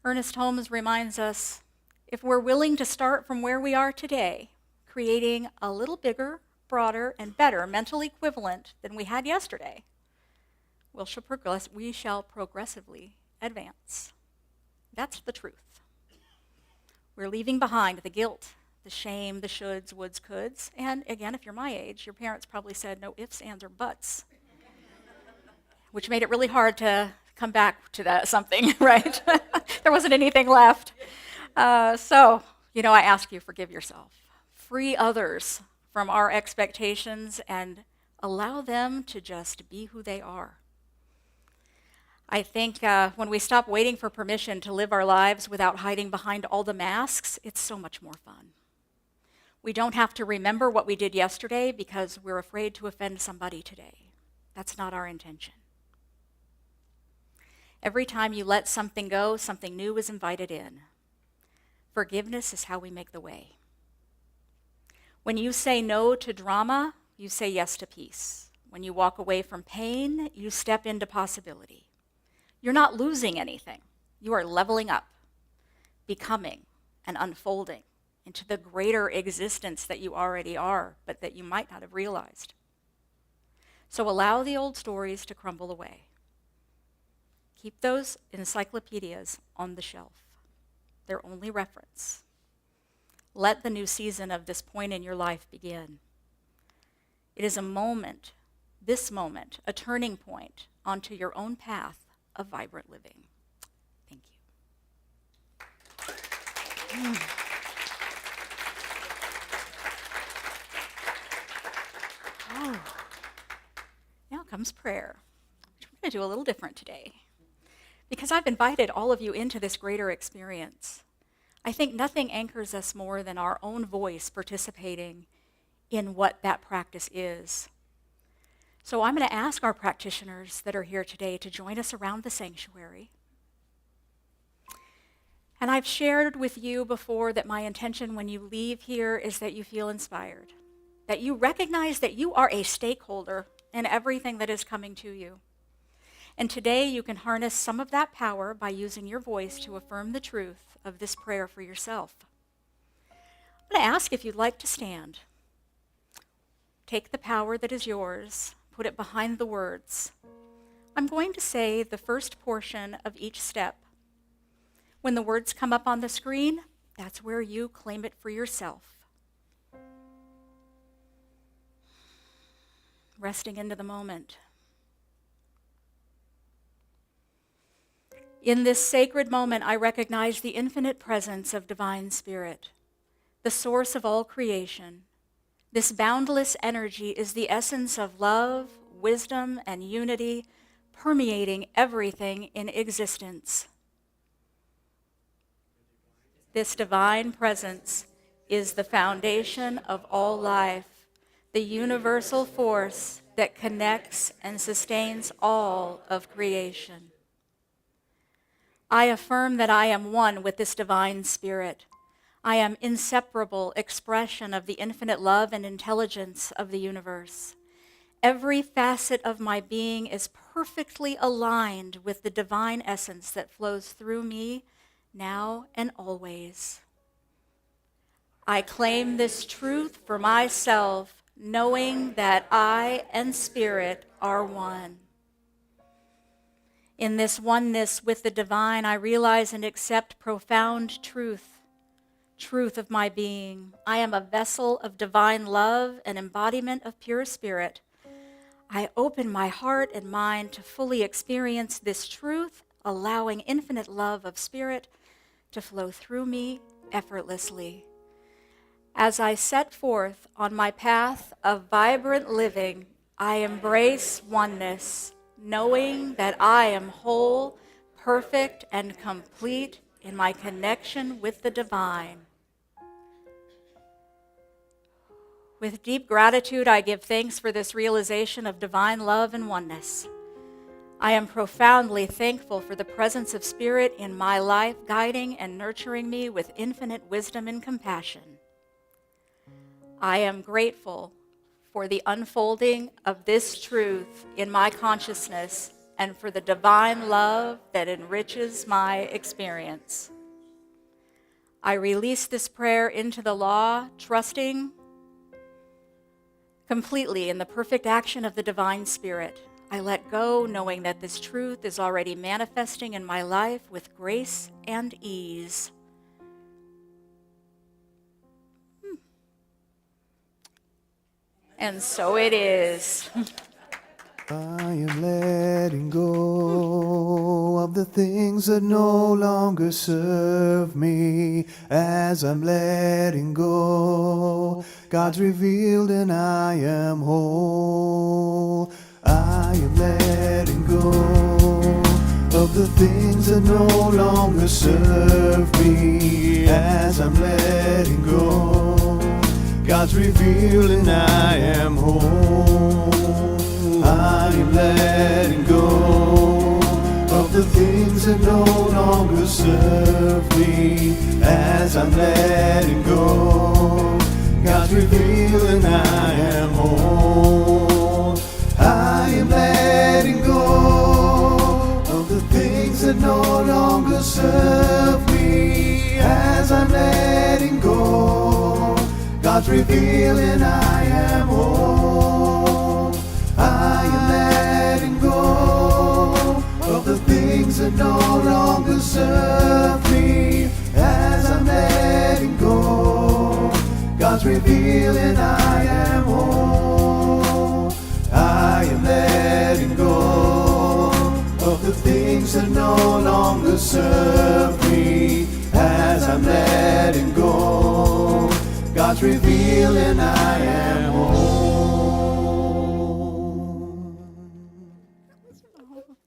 Ernest Holmes reminds us, if we're willing to start from where we are today, creating a little bigger, broader, and better mental equivalent than we had yesterday, we shall progressively advance. That's the truth. We're leaving behind the guilt, the shame, the shoulds, woulds, coulds. And again, if you're my age, your parents probably said no ifs, ands, or buts, which made it really hard to come back to that something, right? There wasn't anything left. So, I ask you, forgive yourself. Free others from our expectations and allow them to just be who they are. I think when we stop waiting for permission to live our lives without hiding behind all the masks, it's so much more fun. We don't have to remember what we did yesterday because we're afraid to offend somebody today. That's not our intention. Every time you let something go, something new is invited in. Forgiveness is how we make the way. When you say no to drama, you say yes to peace. When you walk away from pain, you step into possibility. You're not losing anything. You are leveling up, becoming, and unfolding into the greater existence that you already are, but that you might not have realized. So allow the old stories to crumble away. Keep those encyclopedias on the shelf. They're only reference. Let the new season of this point in your life begin. It is a moment, this moment, a turning point onto your own path of vibrant living. Thank you. Oh. Now comes prayer, which we're going to do a little different today. Because I've invited all of you into this greater experience. I think nothing anchors us more than our own voice participating in what that practice is. So I'm going to ask our practitioners that are here today to join us around the sanctuary. And I've shared with you before that my intention when you leave here is that you feel inspired, that you recognize that you are a stakeholder in everything that is coming to you. And today you can harness some of that power by using your voice to affirm the truth of this prayer for yourself. I'm going to ask if you'd like to stand. Take the power that is yours, put it behind the words. I'm going to say the first portion of each step. When the words come up on the screen, that's where you claim it for yourself. Resting into the moment. In this sacred moment, I recognize the infinite presence of Divine Spirit, the source of all creation. This boundless energy is the essence of love, wisdom, and unity, permeating everything in existence. This divine presence is the foundation of all life, the universal force that connects and sustains all of creation. I affirm that I am one with this divine spirit. I am inseparable expression of the infinite love and intelligence of the universe. Every facet of my being is perfectly aligned with the divine essence that flows through me now and always. I claim this truth for myself, knowing that I and spirit are one. In this oneness with the divine, I realize and accept profound truth of my being. I am a vessel of divine love, an embodiment of pure spirit. I open my heart and mind to fully experience this truth, allowing infinite love of spirit to flow through me effortlessly. As I set forth on my path of vibrant living, I embrace oneness, knowing that I am whole, perfect, and complete in my connection with the divine. With deep gratitude, I give thanks for this realization of divine love and oneness. I am profoundly thankful for the presence of Spirit in my life, guiding and nurturing me with infinite wisdom and compassion. I am grateful for the unfolding of this truth in my consciousness and for the divine love that enriches my experience. I release this prayer into the law, trusting completely in the perfect action of the divine Spirit. I let go, knowing that this truth is already manifesting in my life with grace and ease. And so it is. I am letting go of the things that no longer serve me. As I'm letting go, God's revealed and I am whole. I am letting go of the things that no longer serve me. As I'm letting go, God's revealed and I am whole. I am letting go of the things that no longer serve me. As I'm letting go, God's revealed and I am whole. I am letting go of the things that no longer serve me. As I'm letting go, God's revealed and I am whole. I am letting go of the things that no longer serve me. As I'm letting go, God's revealed and I am whole. I am letting go of the things that no longer serve me. As I'm letting go, God's revealed and I am whole.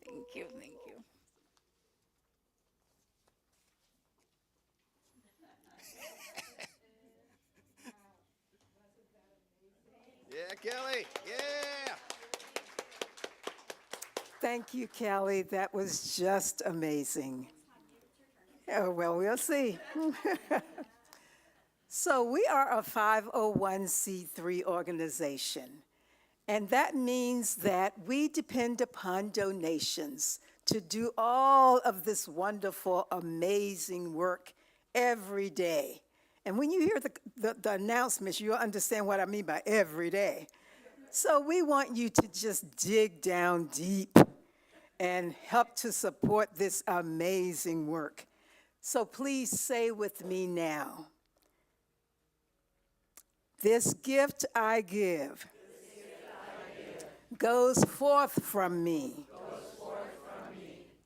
Thank you, thank you. Yeah, Kelly. Yeah. Thank you, Kelly. That was just amazing. Oh, well, we'll see. So we are a 501c3 organization, and that means that we depend upon donations to do all of this wonderful, amazing work every day. And when you hear the announcements, you'll understand what I mean by every day. So we want you to just dig down deep and help to support this amazing work. So please say with me now, this gift I give goes forth from me,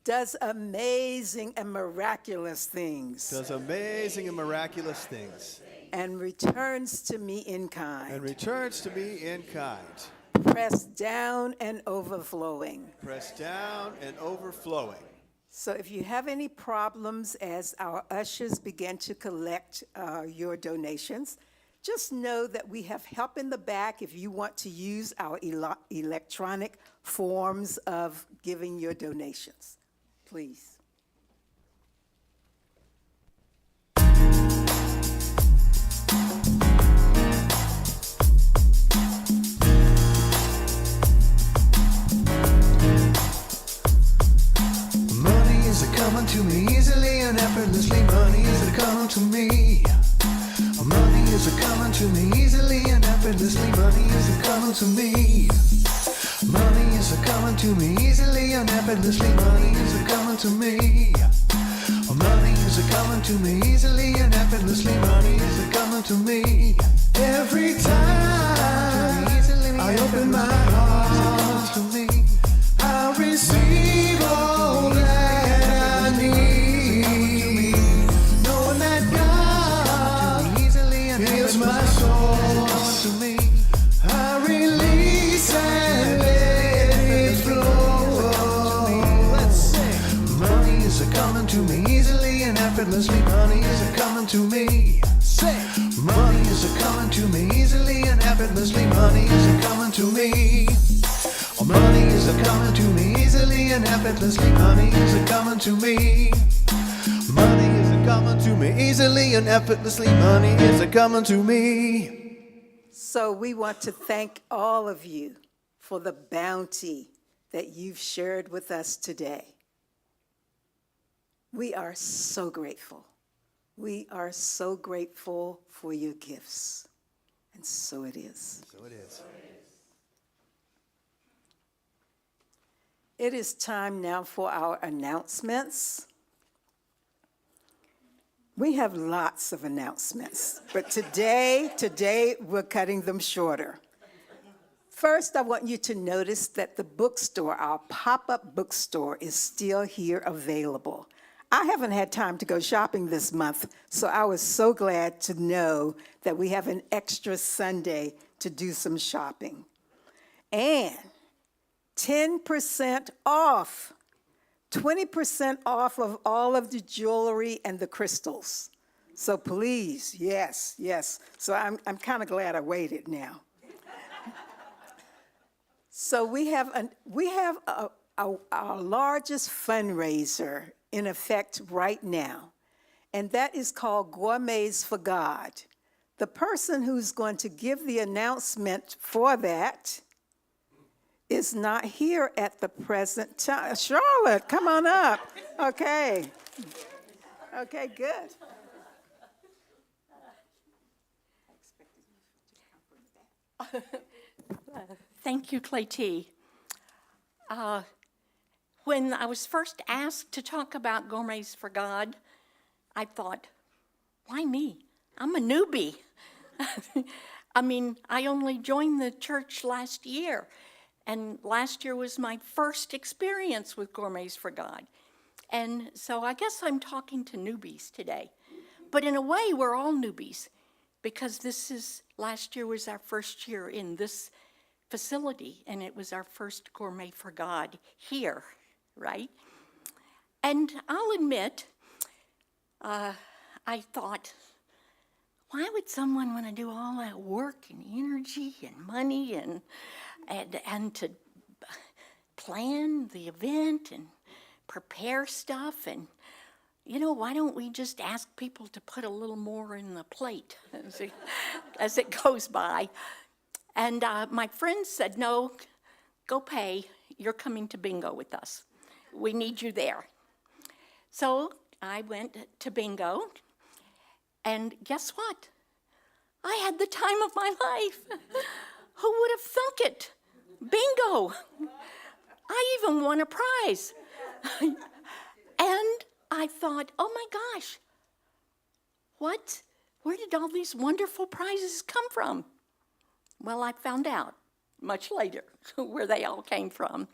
does amazing and miraculous things, Does amazing and miraculous things. and returns to me in kind, And returns to me in kind. pressed down and overflowing. Pressed down and overflowing. So if you have any problems as our ushers begin to collect your donations, just know that we have help in the back if you want to use our electronic forms of giving your donations. Please. Money is coming to me easily and effortlessly. Money is coming to me. Money is coming to me easily and effortlessly. Money is coming to me. Money is coming to me easily and effortlessly. Money is coming to me. Money is coming to me easily and effortlessly. Money is coming to me. Every time I open my heart to me, I receive all that I need. Knowing that God heals my soul to me. I release and let it flow. Let's sing. Money is coming to me easily and effortlessly. Money is coming to me. Money is coming to me easily and effortlessly. Money is coming to me. Money is coming to me easily and effortlessly. Money is coming to me. Money is coming to me easily and effortlessly. Money is coming to me. So we want to thank all of you for the bounty that you've shared with us today. We are so grateful. We are so grateful for your gifts. And so it is. So it is. It is time now for our announcements. We have lots of announcements, but today we're cutting them shorter. First, I want you to notice that the bookstore, our pop-up bookstore, is still here available. I haven't had time to go shopping this month, so I was so glad to know that we have an extra Sunday to do some shopping. And 10% off, 20% off of all of the jewelry and the crystals. So please, yes. So I'm kind of glad I waited now. So we have our largest fundraiser in effect right now, and that is called Gourmets for God. The person who's going to give the announcement for that is not here at the present time. Charlotte, come on up. Okay, good. Thank you, Clay T. When I was first asked to talk about Gourmets for God, I thought, why me? I'm a newbie. I mean, I only joined the church last year, and last year was my first experience with Gourmets for God. And so I guess I'm talking to newbies today. But in a way, we're all newbies, because last year was our first year in this facility, and it was our first Gourmet for God here, right? And I'll admit, I thought, why would someone want to do all that work and energy and money and to plan the event and prepare stuff? And, why don't we just ask people to put a little more in the plate as it goes by? And my friend said, no, go pay. You're coming to bingo with us. We need you there. So I went to bingo, and guess what? I had the time of my life. Who would have thunk it? Bingo. I even won a prize. And I thought, oh my gosh, where did all these wonderful prizes come from? Well, I found out much later where they all came from.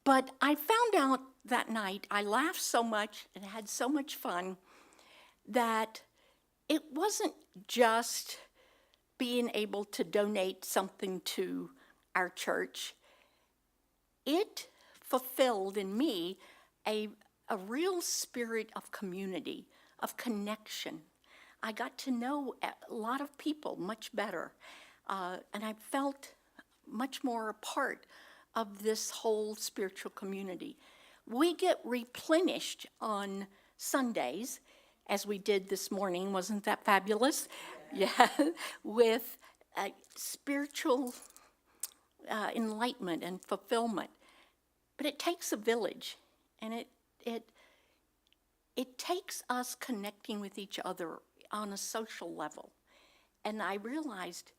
But I found out that night, I laughed so much and had so much fun that it wasn't just being able to donate something to our church. It fulfilled in me a real spirit of community, of connection. I got to know a lot of people much better, and I felt much more a part of this whole spiritual community. We get replenished on Sundays, as we did this morning. Wasn't that fabulous? Yeah, with spiritual enlightenment and fulfillment. But it takes a village, and it takes us connecting with each other on a social level. And I realized,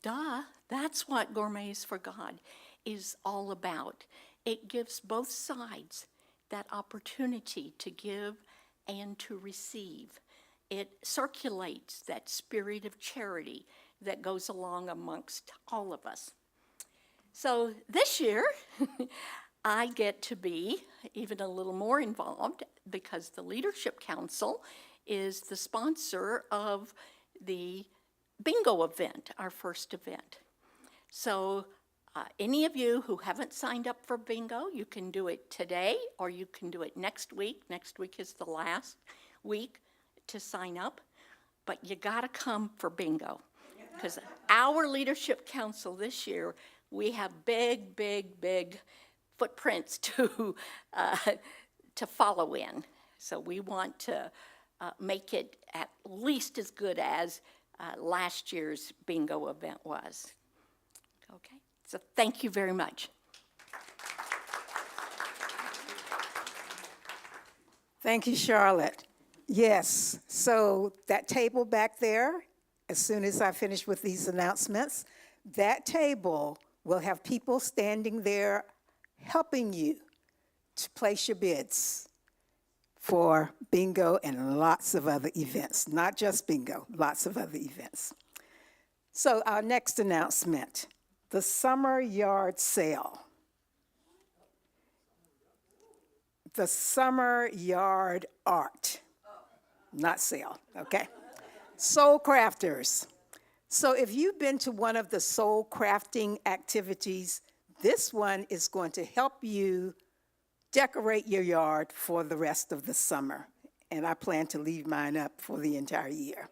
that's what Gourmets for God. is all about. It gives both sides that opportunity to give and to receive. It circulates that spirit of charity that goes along amongst all of us. So this year, I get to be even a little more involved because the Leadership Council is the sponsor of the bingo event, our first event. So any of you who haven't signed up for bingo, you can do it today or you can do it next week. Next week is the last week to sign up, but you gotta come for bingo. Because our Leadership Council this year, we have big, big, big footprints to follow in. So we want to make it at least as good as last year's bingo event was. Okay, so thank you very much. Thank you, Charlotte. Yes, so that table back there, as soon as I finish with these announcements, that table will have people standing there helping you to place your bids for bingo and lots of other events, not just bingo, lots of other events. So our next announcement, the summer yard sale. The summer yard art, not sale, okay? Soul crafters. So if you've been to one of the soul crafting activities, this one is going to help you decorate your yard for the rest of the summer. And I plan to leave mine up for the entire year.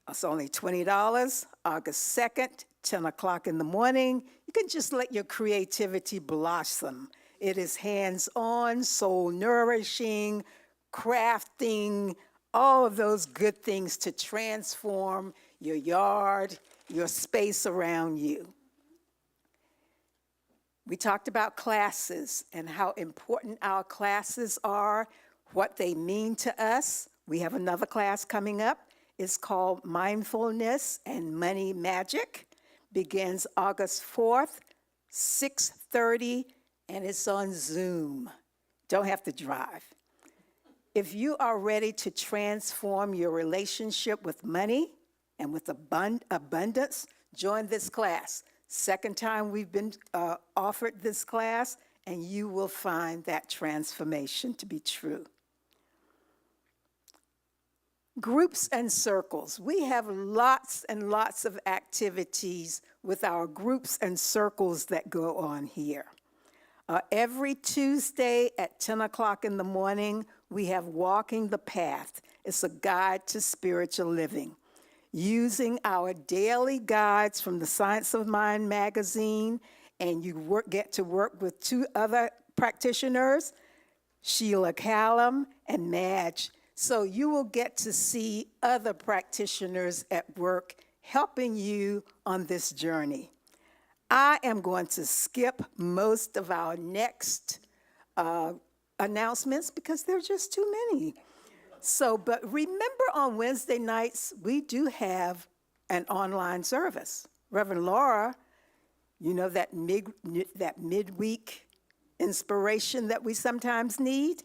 It's only $20, August 2nd, 10 o'clock in the morning. You can just let your creativity blossom. It is hands-on, soul-nourishing, crafting, all of those good things to transform your yard, your space around you. We talked about classes and how important our classes are, what they mean to us. We have another class coming up. It's called Mindfulness and Money Magic. Begins August 4th, 6:30, and it's on Zoom. Don't have to drive. If you are ready to transform your relationship with money and with abundance, join this class. Second time we've been offered this class, and you will find that transformation to be true. Groups and circles. We have lots and lots of activities with our groups and circles that go on here. Every Tuesday at 10 o'clock in the morning, we have Walking the Path. It's a guide to spiritual living. Using our daily guides from the Science of Mind magazine, and you get to work with two other practitioners, Sheila Callum and Madge. So you will get to see other practitioners at work helping you on this journey. I am going to skip most of our next announcements because there are just too many. So, but remember on Wednesday nights, we do have an online service. Reverend Laura, you know that midweek inspiration that we sometimes need?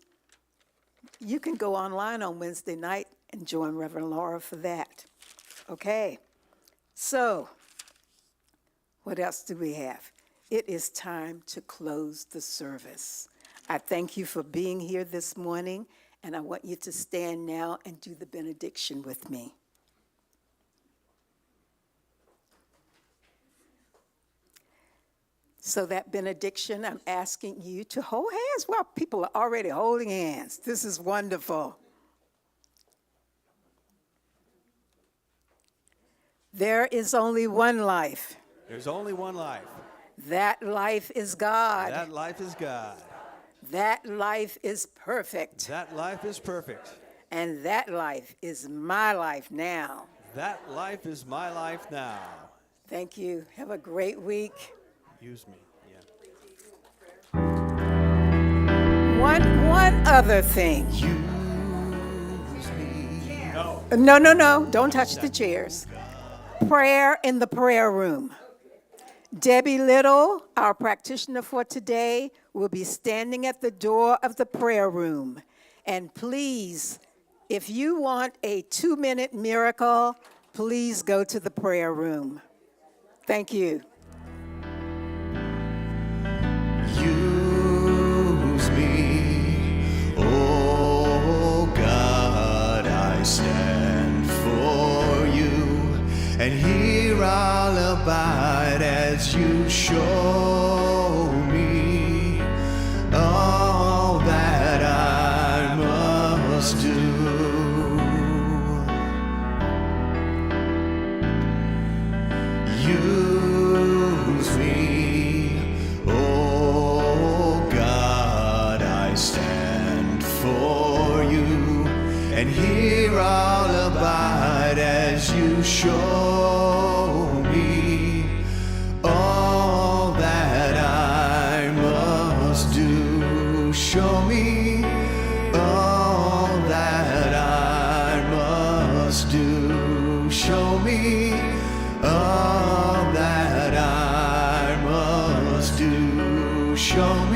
You can go online on Wednesday night and join Reverend Laura for that. Okay, so what else do we have? It is time to close the service. I thank you for being here this morning, and I want you to stand now and do the benediction with me. So that benediction, I'm asking you to hold hands. Well, people are already holding hands. This is wonderful. There is only one life. There's only one life. That life is God. That life is God. That life is perfect. That life is perfect. And that life is my life now. That life is my life now. Thank you. Have a great week. Use me. Yeah. One other thing. No. Don't touch the chairs. Prayer in the prayer room. Debbie Little, our practitioner for today, will be standing at the door of the prayer room. And please, if you want a 2-minute miracle, please go to the prayer room. Thank you. Use me, oh God, I stand for you, and here I'll abide as you show me all that I must do. Use me, oh God, I stand for you, and here I'll abide as you show me all that I must do. Show me all that I must do. Show me all that I must do. Show me